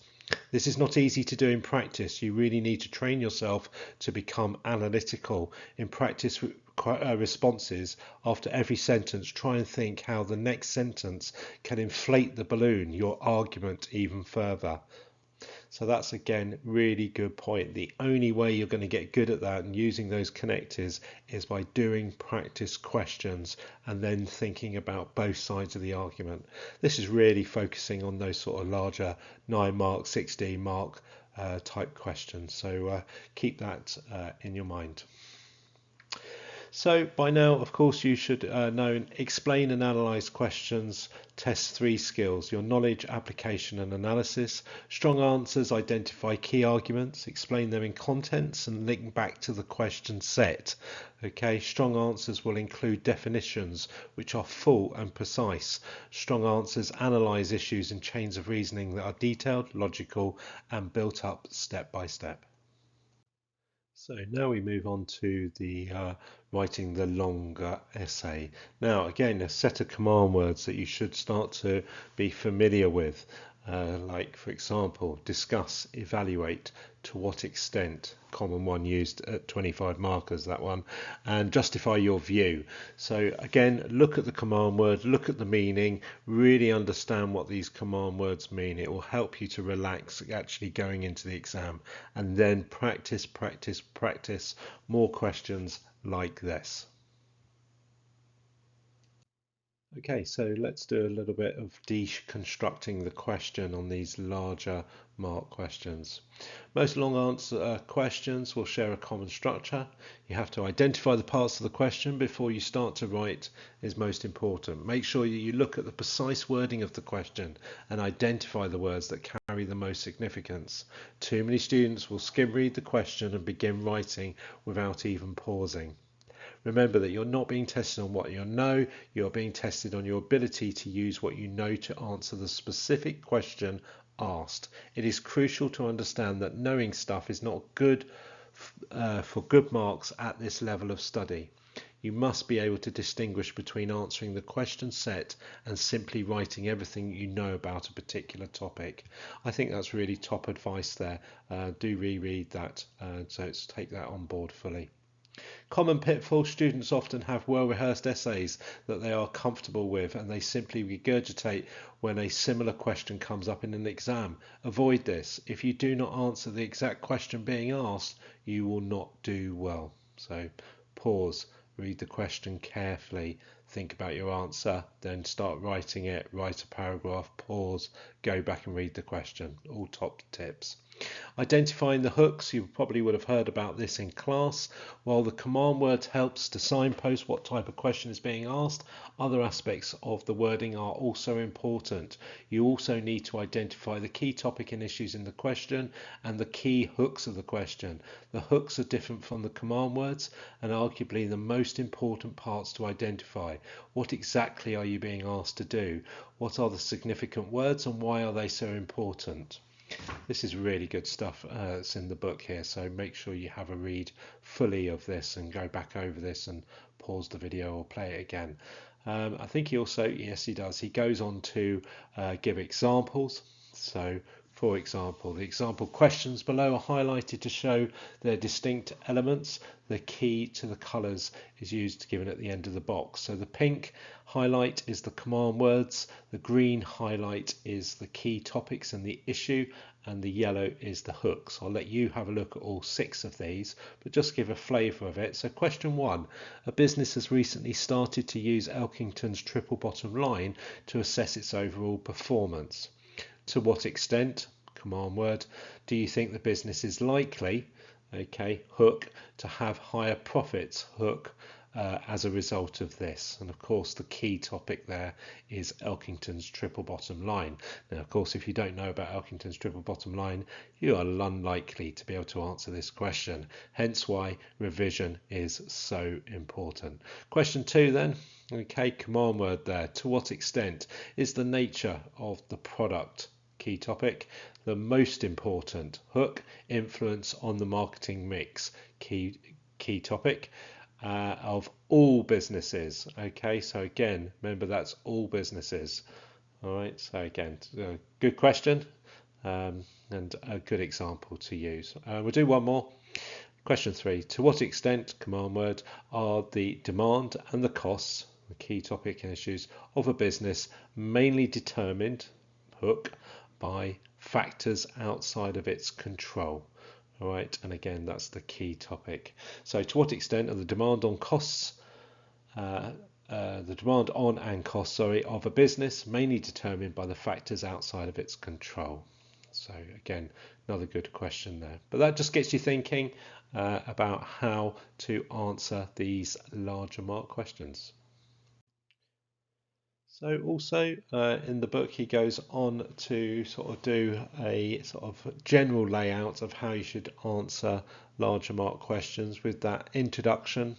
This is not easy to do in practice. You really need to train yourself to become analytical. In practice responses, after every sentence, try and think how the next sentence can inflate the balloon, your argument, even further. So that's, again, really good point. The only way you're going to get good at that and using those connectors is by doing practice questions and then thinking about both sides of the argument. This is really focusing on those sort of larger 9 mark, 16 mark type questions. So keep that in your mind. So by now, of course, you should know explain and analyze questions. Test 3 skills: your knowledge, application and analysis. Strong answers identify key arguments, explain them in contents and link back to the question set. Okay, strong answers will include definitions which are full and precise. Strong answers analyze issues in chains of reasoning that are detailed, logical and built up step by step. So now we move on to the writing the longer essay. Now again, a set of command words that you should start to be familiar with, like for example, discuss, evaluate, to what extent, common one used at 25 markers, that one, and justify your view. So again, look at the command word, look at the meaning, really understand what these command words mean. It will help you to relax actually going into the exam, and then practice, practice, practice more questions like this. Okay, so let's do a little bit of deconstructing the question on these larger mark questions. Most long answer questions will share a common structure. You have to identify the parts of the question before you start to write is most important. Make sure you look at the precise wording of the question and identify the words that carry the most significance. Too many students will skim read the question and begin writing without even pausing. Remember that you're not being tested on what you know, you're being tested on your ability to use what you know to answer the specific question asked. It is crucial to understand that knowing stuff is not good for good marks at this level of study. You must be able to distinguish between answering the question set and simply writing everything you know about a particular topic. I think that's really top advice there. Do reread that, so take that on board fully. Common pitfall: students often have well-rehearsed essays that they are comfortable with and they simply regurgitate when a similar question comes up in an exam. Avoid this. If you do not answer the exact question being asked, you will not do well. So pause, read the question carefully, think about your answer, then start writing it, write a paragraph, pause, go back and read the question. All top tips. Identifying the hooks, you probably would have heard about this in class. While the command word helps to signpost what type of question is being asked, other aspects of the wording are also important. You also need to identify the key topic and issues in the question and the key hooks of the question. The hooks are different from the command words and arguably the most important parts to identify. What exactly are you being asked to do? What are the significant words and why are they so important? This is really good stuff. It's in the book here, so make sure you have a read fully of this and go back over this and pause the video or play it again. I think he also, yes, he does. He goes on to give examples. So, for example, the example questions below are highlighted to show their distinct elements. The key to the colours is used given at the end of the box. So the pink highlight is the command words, the green highlight is the key topics and the issue, and the yellow is the hooks. I'll let you have a look at all 6 of these, but just give a flavour of it. So question 1, a business has recently started to use Elkington's triple bottom line to assess its overall performance. To what extent, command word, do you think the business is likely, okay, hook, to have higher profits, hook, as a result of this? And of course the key topic there is Elkington's triple bottom line. Now of course if you don't know about Elkington's triple bottom line, you are unlikely to be able to answer this question, hence why revision is so important. Question 2 then, okay, command word there, to what extent is the nature of the product, key topic, the most important, hook, influence on the marketing mix, key topic, of all businesses. Okay, so again, remember that's all businesses. All right, so again, good question, and a good example to use. We'll do one more. Question 3, to what extent, command word, are the demand and the costs, the key topic and issues of a business, mainly determined, hook, by factors outside of its control? All right, and again, that's the key topic. So to what extent are the demand on costs, the demand on and costs, sorry, of a business mainly determined by the factors outside of its control? So again, another good question there. But that just gets you thinking about how to answer these larger mark questions. So also in the book he goes on to sort of do a sort of general layout of how you should answer larger mark questions with that introduction,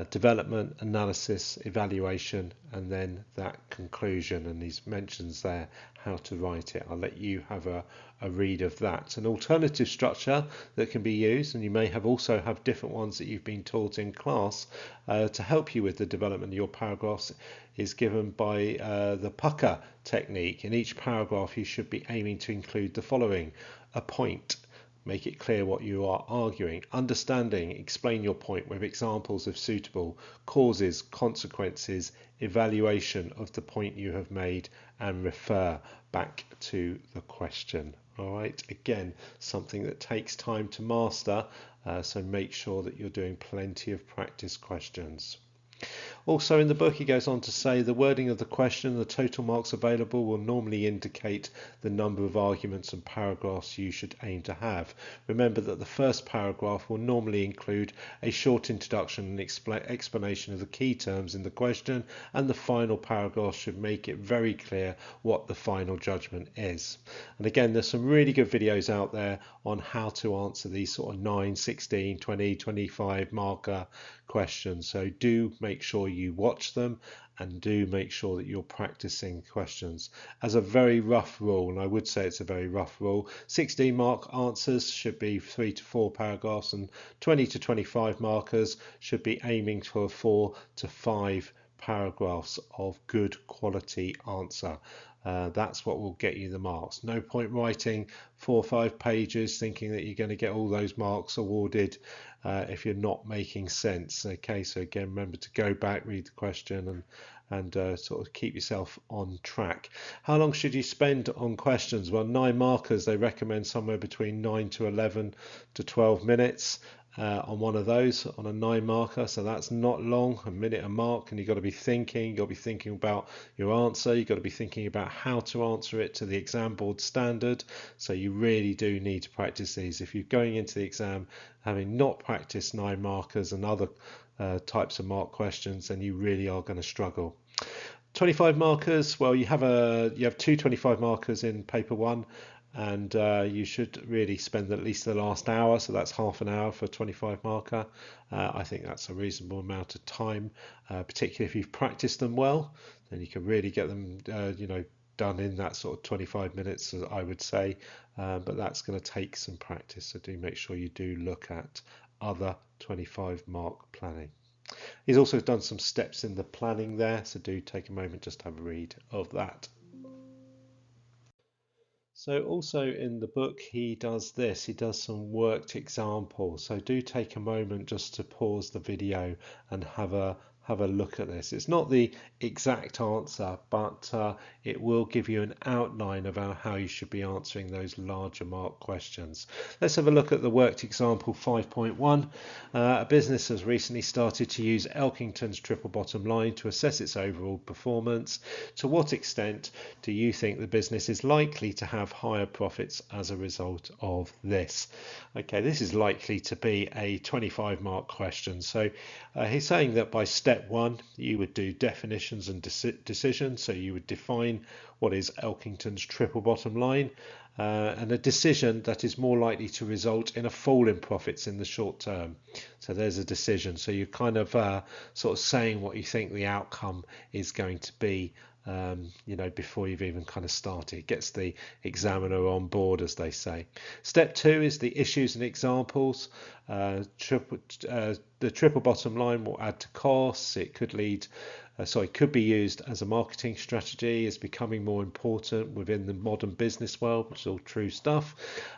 development, analysis, evaluation, and then that conclusion. And he mentions there how to write it. I'll let you have a read of that. An alternative structure that can be used, and you may have also have different ones that you've been taught in class to help you with the development of your paragraphs, is given by the pucker technique. In each paragraph you should be aiming to include the following: a point, make it clear what you are arguing; understanding, explain your point with examples of suitable causes, consequences, evaluation of the point you have made, and refer back to the question. All right, again, something that takes time to master, so make sure that you're doing plenty of practice questions. Also in the book he goes on to say the wording of the question, the total marks available will normally indicate the number of arguments and paragraphs you should aim to have. Remember that the first paragraph will normally include a short introduction and explanation of the key terms in the question, and the final paragraph should make it very clear what the final judgment is. And again, there's some really good videos out there on how to answer these sort of 9, 16, 20, 25 marker questions. So do make sure you watch them and do make sure that you're practicing questions. As a very rough rule, and I would say it's a very rough rule, 16 mark answers should be 3 to 4 paragraphs, and 20 to 25 markers should be aiming for 4 to 5 paragraphs of good quality answer. That's what will get you the marks. No point writing 4 or 5 pages thinking that you're going to get all those marks awarded if you're not making sense. Okay, so again, remember to go back, read the question, and sort of keep yourself on track. How long should you spend on questions? Well, 9 markers, they recommend somewhere between 9 to 11 to 12 minutes. On one of those, on a 9 marker, so that's not long, a minute a mark, and you've got to be thinking, about your answer, you've got to be thinking about how to answer it to the exam board standard. So you really do need to practice these. If you're going into the exam having not practiced 9 markers and other types of mark questions, then you really are going to struggle. 25 markers, well, you have 2 25 markers in paper 1, and you should really spend at least the last hour, so that's half an hour for a 25 marker. I think that's a reasonable amount of time, particularly if you've practiced them well, then you can really get them done in that sort of 25 minutes, I would say, but that's going to take some practice, so do make sure you do look at other 25 mark planning. He's also done some steps in the planning there, so do take a moment just to have a read of that. So also in the book he does some worked examples, so do take a moment just to pause the video and have a look at this. It's not the exact answer, but it will give you an outline about how you should be answering those larger mark questions. Let's have a look at the worked example 5.1. A business has recently started to use Elkington's triple bottom line to assess its overall performance. To what extent do you think the business is likely to have higher profits as a result of this? Okay, this is likely to be a 25 mark question. So he's saying that by step 1 you would do definitions and decisions. So you would define what is Elkington's triple bottom line, and a decision that is more likely to result in a fall in profits in the short term. So there's a decision. So you're kind of sort of saying what you think the outcome is going to be, before you've even kind of started. It gets the examiner on board, as they say. Step 2 is the issues and examples. The triple bottom line will add to costs. It could could be used as a marketing strategy. It's becoming more important within the modern business world, which is all true stuff.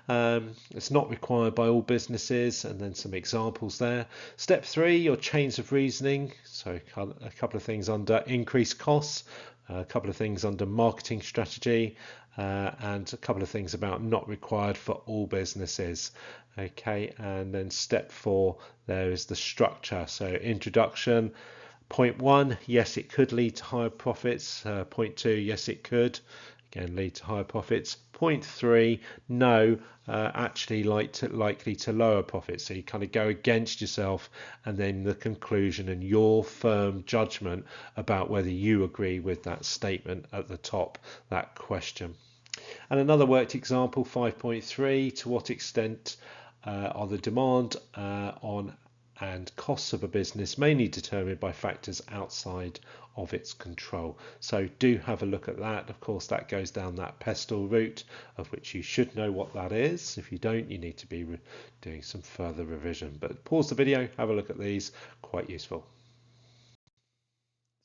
It's not required by all businesses, and then some examples there. Step 3, your chains of reasoning. So a couple of things under increased costs, a couple of things under marketing strategy, and a couple of things about not required for all businesses. Okay, and then step 4, there is the structure. So introduction. Point 1, yes, it could lead to higher profits. Point 2, yes, it could. Again, lead to higher profits. Point 3, no, actually likely to lower profits. So you kind of go against yourself, and then the conclusion and your firm judgment about whether you agree with that statement at the top, that question. And another worked example, 5.3, to what extent are the demand on and costs of a business mainly determined by factors outside of its control. So do have a look at that. Of course, that goes down that pestle route, of which you should know what that is. If you don't, you need to be doing some further revision. But pause the video, have a look at these, quite useful.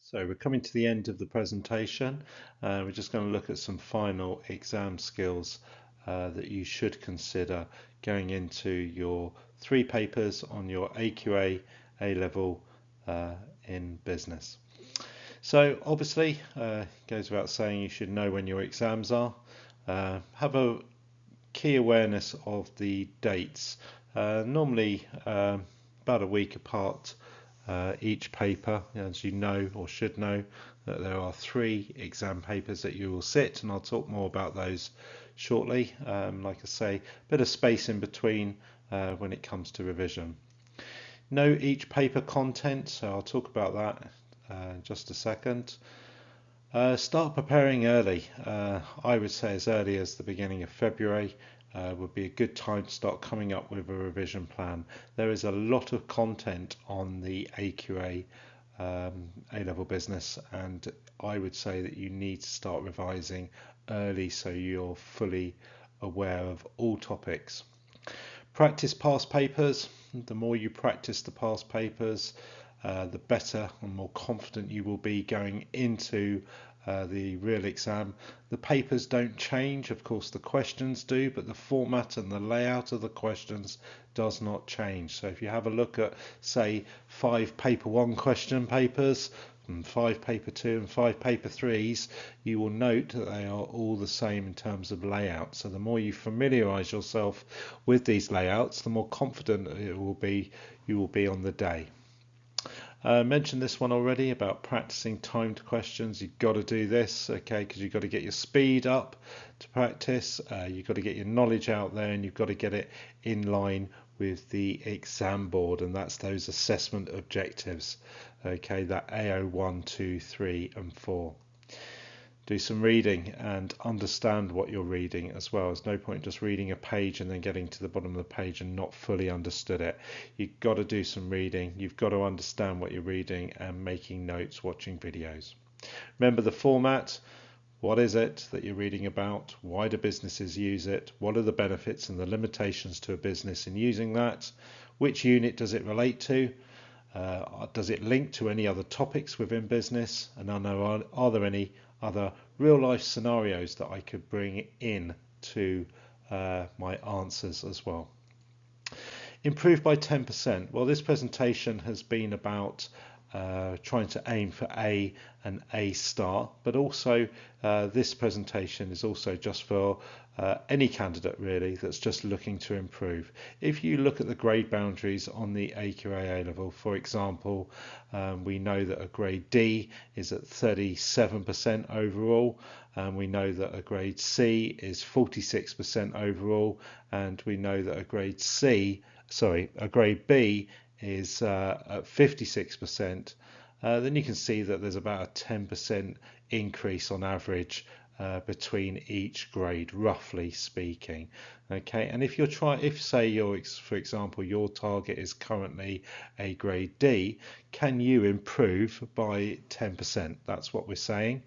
So we're coming to the end of the presentation. We're just going to look at some final exam skills that you should consider going into your 3 papers on your AQA A Level in business. So obviously, goes without saying, you should know when your exams are. Have a key awareness of the dates. Normally about a week apart each paper, as you know or should know, that there are 3 exam papers that you will sit, and I'll talk more about those shortly. Like I say, a bit of space in between when it comes to revision. Know each paper content, so I'll talk about that in just a second. Start preparing early. I would say as early as the beginning of February would be a good time to start coming up with a revision plan. There is a lot of content on the AQA A Level Business, and I would say that you need to start revising early so you're fully aware of all topics. Practice past papers. The more you practice the past papers, the better and more confident you will be going into the real exam. The papers don't change, of course the questions do, but the format and the layout of the questions does not change. So if you have a look at, say, 5 paper 1 question papers and 5 paper 2 and 5 paper 3s, you will note that they are all the same in terms of layout. So the more you familiarize yourself with these layouts, the more confident you will be on the day. Mentioned this one already about practicing timed questions. You've got to do this, okay, because you've got to get your speed up to practice. You've got to get your knowledge out there, and you've got to get it in line with the exam board, and that's those assessment objectives, okay, that AO 1, 2, 3 and 4. Do some reading and understand what you're reading as well. There's no point just reading a page and then getting to the bottom of the page and not fully understood it. You've got to do some reading. You've got to understand what you're reading and making notes, watching videos. Remember the format. What is it that you're reading about? Why do businesses use it? What are the benefits and the limitations to a business in using that? Which unit does it relate to? Does it link to any other topics within business? And are there any other real life scenarios that I could bring in to my answers as well? Improve by 10%. Well, this presentation has been about trying to aim for A and A star, but also this presentation is also just for any candidate really that's just looking to improve. If you look at the grade boundaries on the AQA A level, for example, we know that a grade D is at 37% overall, and we know that a grade C is 46% overall, and we know that a grade B is at 56%, then you can see that there's about a 10% increase on average between each grade, roughly speaking. Okay, and if for example your target is currently a grade D, can you improve by 10%? That's what we're saying.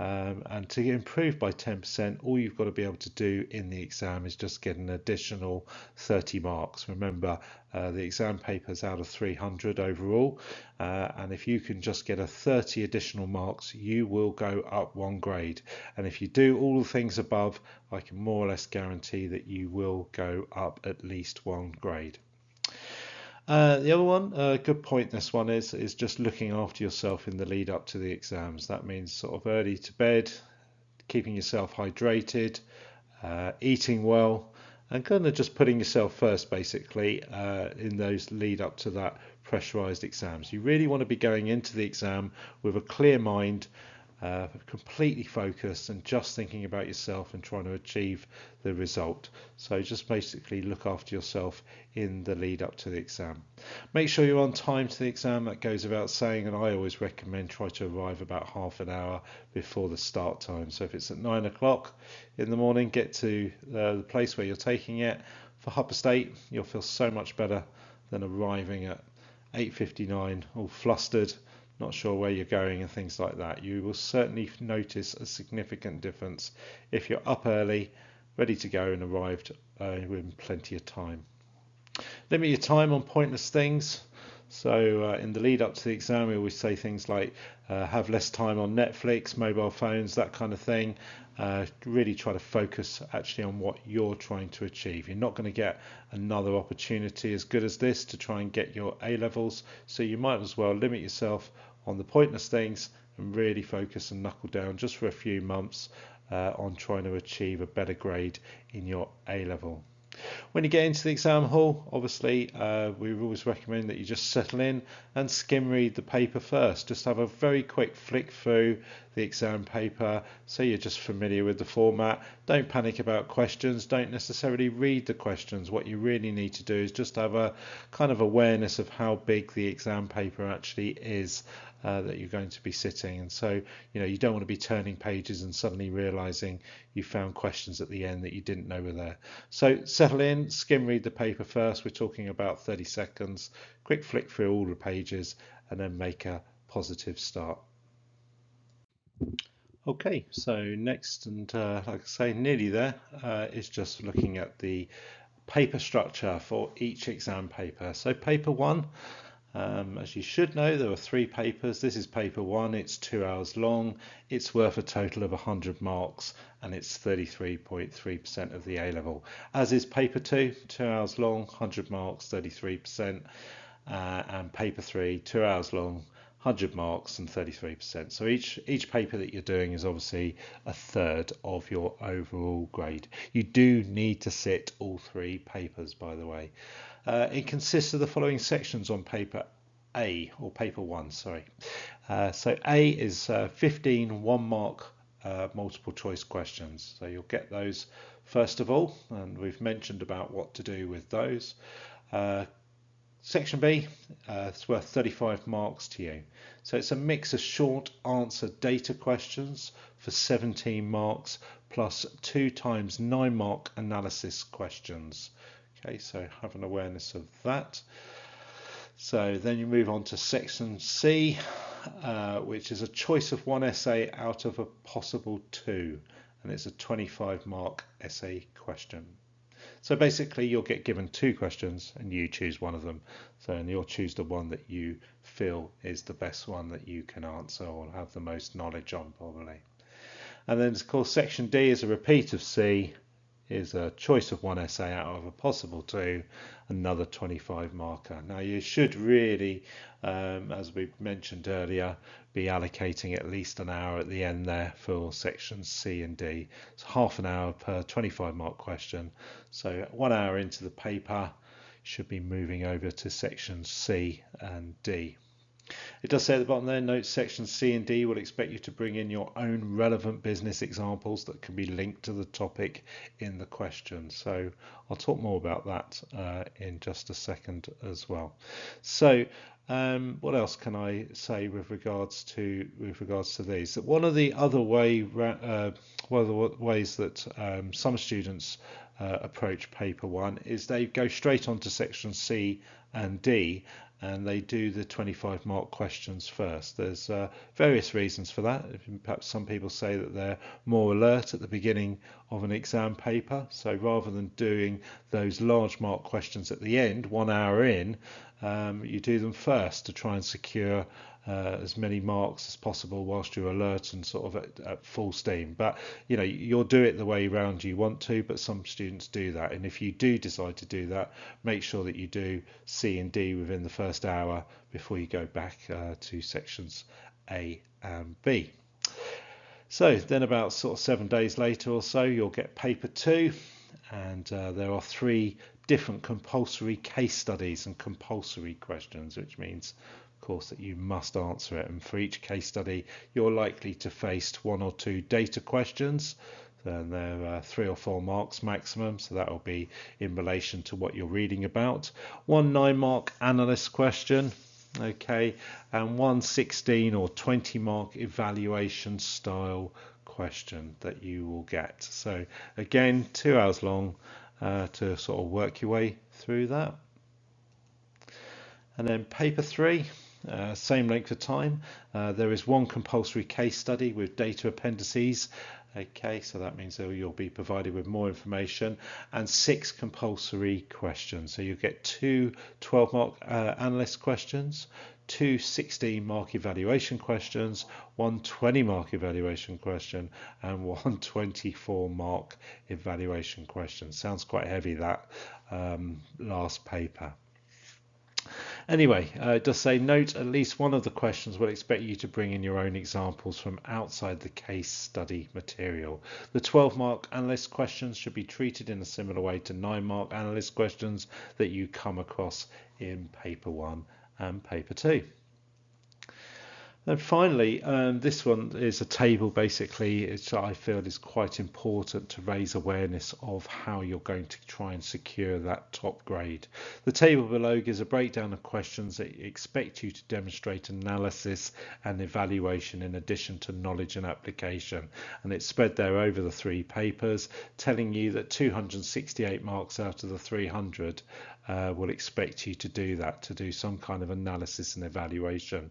And to improve by 10%, all you've got to be able to do in the exam is just get an additional 30 marks. Remember, the exam paper's out of 300 overall, and if you can just get a 30 additional marks, you will go up 1 grade. And if you do all the things above, I can more or less guarantee that you will go up at least 1 grade. The other one, good point this one is just looking after yourself in the lead up to the exams. That means sort of early to bed, keeping yourself hydrated, eating well, and kind of just putting yourself first basically in those lead up to that pressurized exams. You really want to be going into the exam with a clear mind, completely focused and just thinking about yourself and trying to achieve the result. So just basically look after yourself in the lead up to the exam. Make sure you're on time to the exam, that goes without saying, and I always recommend try to arrive about half an hour before the start time. So if it's at 9 o'clock in the morning, get to the place where you're taking it. For Upper State, you'll feel so much better than arriving at 8:59 all flustered, not sure where you're going and things like that. You will certainly notice a significant difference if you're up early, ready to go and arrived with plenty of time. Limit your time on pointless things. So in the lead up to the exam, we always say things like have less time on Netflix, mobile phones, that kind of thing. Really try to focus actually on what you're trying to achieve. You're not going to get another opportunity as good as this to try and get your A levels, so you might as well limit yourself on the pointless things and really focus and knuckle down just for a few months on trying to achieve a better grade in your A level. When you get into the exam hall, obviously, we always recommend that you just settle in and skim read the paper first. Just have a very quick flick through the exam paper so you're just familiar with the format. Don't panic about questions. Don't necessarily read the questions. What you really need to do is just have a kind of awareness of how big the exam paper actually is. That you're going to be sitting, and so you don't want to be turning pages and suddenly realizing you found questions at the end that you didn't know were there. So settle in, skim read the paper first. We're talking about 30 seconds, quick flick through all the pages, and then make a positive start. Okay, so next, and like I say, nearly there, is just looking at the paper structure for each exam paper. So paper one, as you should know, there are 3 papers. This is paper 1, it's 2 hours long, it's worth a total of 100 marks, and it's 33.3% of the A level. As is paper 2, 2 hours long, 100 marks, 33%, and paper 3, 2 hours long, 100 marks and 33%. So each paper that you're doing is obviously a third of your overall grade. You do need to sit all 3 papers, by the way. It consists of the following sections on paper A, or paper 1, sorry. So A is 15 1-mark multiple choice questions. So you'll get those first of all, and we've mentioned about what to do with those. Section B, it's worth 35 marks to you. So it's a mix of short answer data questions for 17 marks plus 2 times 9-mark analysis questions. Okay, so have an awareness of that. So then you move on to section C, which is a choice of 1 essay out of a possible 2, and it's a 25-mark essay question. So basically you'll get given 2 questions and you choose one of them. And you'll choose the one that you feel is the best one that you can answer or have the most knowledge on, probably. And then of course section D is a repeat of C, is a choice of 1 essay out of a possible 2, another 25 marker. Now you should really, as we mentioned earlier, be allocating at least an hour at the end there for sections C and D. It's half an hour per 25 mark question. So 1 hour into the paper, should be moving over to sections C and D. It does say at the bottom there, note sections C and D will expect you to bring in your own relevant business examples that can be linked to the topic in the question. So I'll talk more about that in just a second as well. So what else can I say with regards to these? One of the other ways that some students approach paper 1 is they go straight onto section C and D, and they do the 25 mark questions first. There's various reasons for that. Perhaps some people say that they're more alert at the beginning of an exam paper, so rather than doing those large mark questions at the end, 1 hour in, you do them first to try and secure as many marks as possible whilst you're alert and sort of at full steam. But you'll do it the way round you want to, but some students do that, and if you do decide to do that, make sure that you do C and D within the first hour before you go back to sections A and B. So then about sort of 7 days later or so, you'll get paper 2, and there are 3 different compulsory case studies and compulsory questions, which means of course that you must answer it, and for each case study you're likely to face 1 or 2 data questions. Then there are 3 or 4 marks maximum, so that will be in relation to what you're reading about. 1 9-mark analyst question, okay, and 1 16 or 20 mark evaluation style question that you will get. So again, 2 hours long to sort of work your way through that. And then paper 3, same length of time. There is 1 compulsory case study with data appendices. Okay, so that means that you'll be provided with more information, and 6 compulsory questions. So you get 2 12-mark analyst questions, 2 16-mark evaluation questions, 1 20-mark evaluation question, and 1 24-mark evaluation question. Sounds quite heavy, that last paper. Anyway, it does say note at least one of the questions will expect you to bring in your own examples from outside the case study material. The 12-mark analyst questions should be treated in a similar way to 9-mark analyst questions that you come across in paper 1 and paper 2. And finally, this one is a table basically, which I feel is quite important to raise awareness of how you're going to try and secure that top grade. The table below gives a breakdown of questions that expect you to demonstrate analysis and evaluation in addition to knowledge and application. And it's spread there over the 3 papers, telling you that 268 marks out of the 300 will expect you to do that, to do some kind of analysis and evaluation.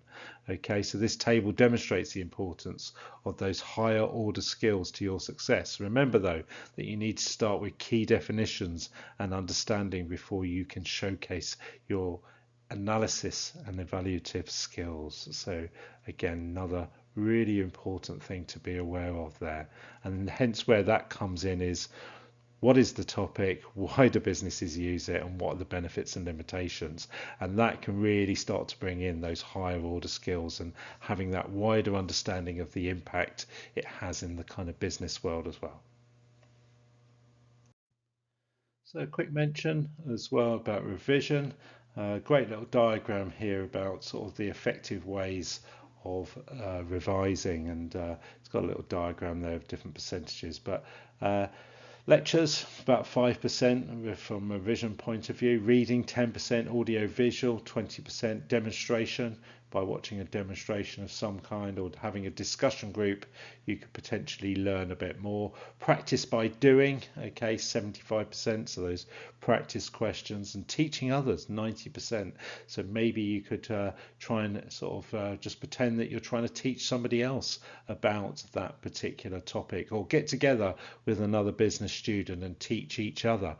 Okay, so this table demonstrates the importance of those higher order skills to your success. Remember though that you need to start with key definitions and understanding before you can showcase your analysis and evaluative skills. So again, another really important thing to be aware of there, and hence where that comes in is what is the topic, why do businesses use it, and what are the benefits and limitations. And that can really start to bring in those higher order skills and having that wider understanding of the impact it has in the kind of business world as well. So a quick mention as well about revision. Great little diagram here about sort of the effective ways of revising, and it's got a little diagram there of different percentages, but lectures about 5% from a revision point of view, reading 10%, audio visual 20%, demonstration by watching a demonstration of some kind or having a discussion group you could potentially learn a bit more. Practice by doing, okay, 75%, so those practice questions, and teaching others 90%. So maybe you could try and sort of just pretend that you're trying to teach somebody else about that particular topic, or get together with another business student and teach each other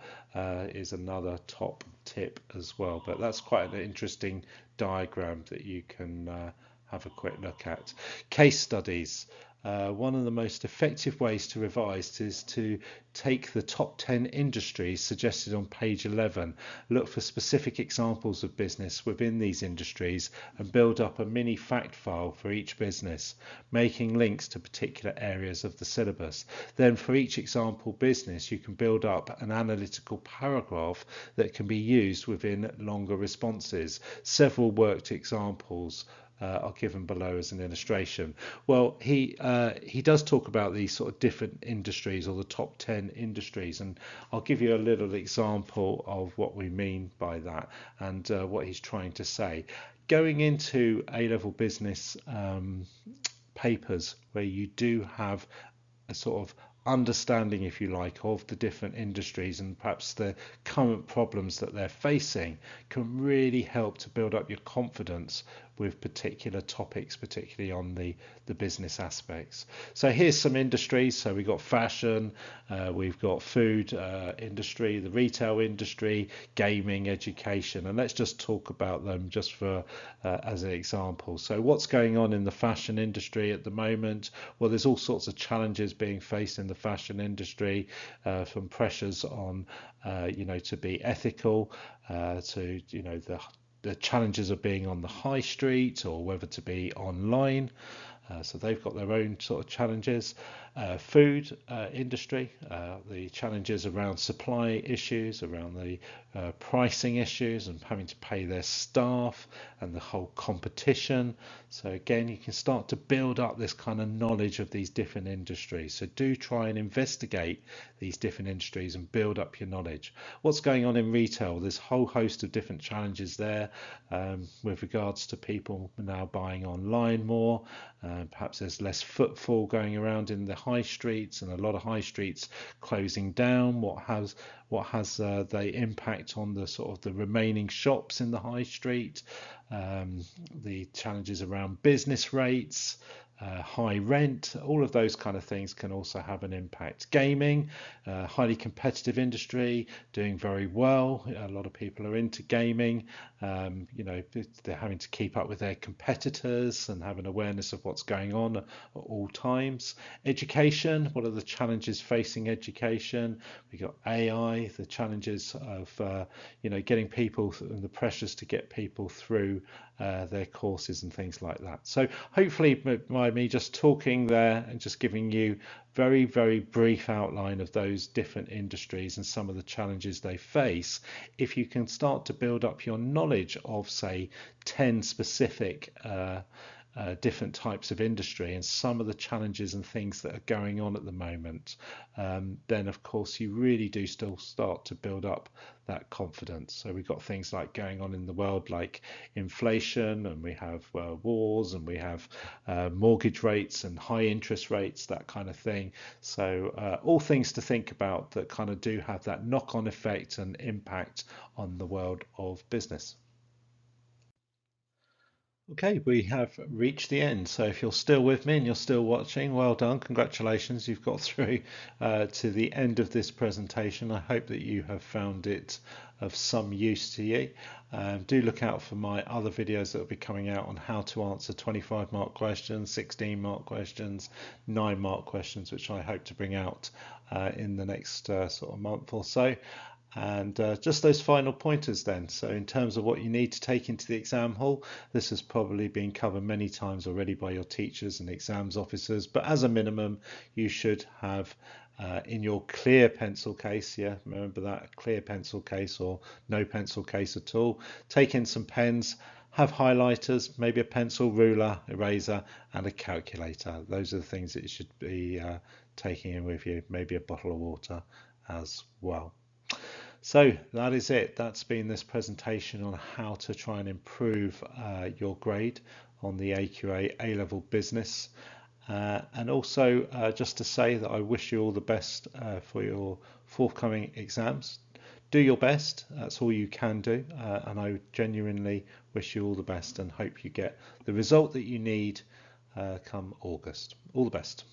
is another top tip as well. But that's quite an interesting diagram that you can have a quick look at. Case studies. One of the most effective ways to revise is to take the top 10 industries suggested on page 11, look for specific examples of business within these industries and build up a mini fact file for each business, making links to particular areas of the syllabus. Then for each example business, you can build up an analytical paragraph that can be used within longer responses. Several worked examples are given below as an illustration. Well, he does talk about these sort of different industries, or the top 10 industries, and I'll give you a little example of what we mean by that and what he's trying to say. Going into A-level business papers where you do have a sort of understanding, if you like, of the different industries and perhaps the current problems that they're facing, can really help to build up your confidence with particular topics, particularly on the business aspects. So here's some industries. So we've got fashion, we've got food industry, the retail industry, gaming, education, and let's just talk about them just for as an example. So what's going on in the fashion industry at the moment? Well, there's all sorts of challenges being faced in the fashion industry, from pressures on to be ethical, to the challenges of being on the high street or whether to be online. So they've got their own sort of challenges. Food industry, the challenges around supply issues, around the pricing issues and having to pay their staff, and the whole competition. So again, you can start to build up this kind of knowledge of these different industries. So do try and investigate these different industries and build up your knowledge. What's going on in retail? There's a whole host of different challenges there, with regards to people now buying online more. Perhaps there's less footfall going around in the high streets, and a lot of high streets closing down. What has the impact on the sort of the remaining shops in the high street? The challenges around business rates, high rent, all of those kind of things can also have an impact. Gaming, highly competitive industry, doing very well. A lot of people are into gaming. They're having to keep up with their competitors and have an awareness of what's going on at all times. Education, what are the challenges facing education? We've got AI, the challenges of getting people and the pressures to get people through their courses and things like that. So hopefully by me just talking there and just giving you very, very brief outline of those different industries and some of the challenges they face, if you can start to build up your knowledge of, say, 10 specific different types of industry and some of the challenges and things that are going on at the moment, then of course you really do still start to build up that confidence. So we've got things like going on in the world like inflation, and we have wars, and we have mortgage rates and high interest rates, that kind of thing. So all things to think about that kind of do have that knock-on effect and impact on the world of business. Okay, we have reached the end. So if you're still with me and you're still watching, well done. Congratulations. You've got through to the end of this presentation. I hope that you have found it of some use to you. Do look out for my other videos that will be coming out on how to answer 25 mark questions, 16 mark questions, 9 mark questions, which I hope to bring out in the next sort of month or so. And just those final pointers then. So in terms of what you need to take into the exam hall, this has probably been covered many times already by your teachers and exams officers, but as a minimum, you should have in your clear pencil case, yeah, remember that, clear pencil case or no pencil case at all, take in some pens, have highlighters, maybe a pencil, ruler, eraser, and a calculator. Those are the things that you should be taking in with you, maybe a bottle of water as well. So that is it. That's been this presentation on how to try and improve your grade on the AQA A Level Business. And also just to say that I wish you all the best for your forthcoming exams. Do your best. That's all you can do. And I genuinely wish you all the best and hope you get the result that you need come August. All the best.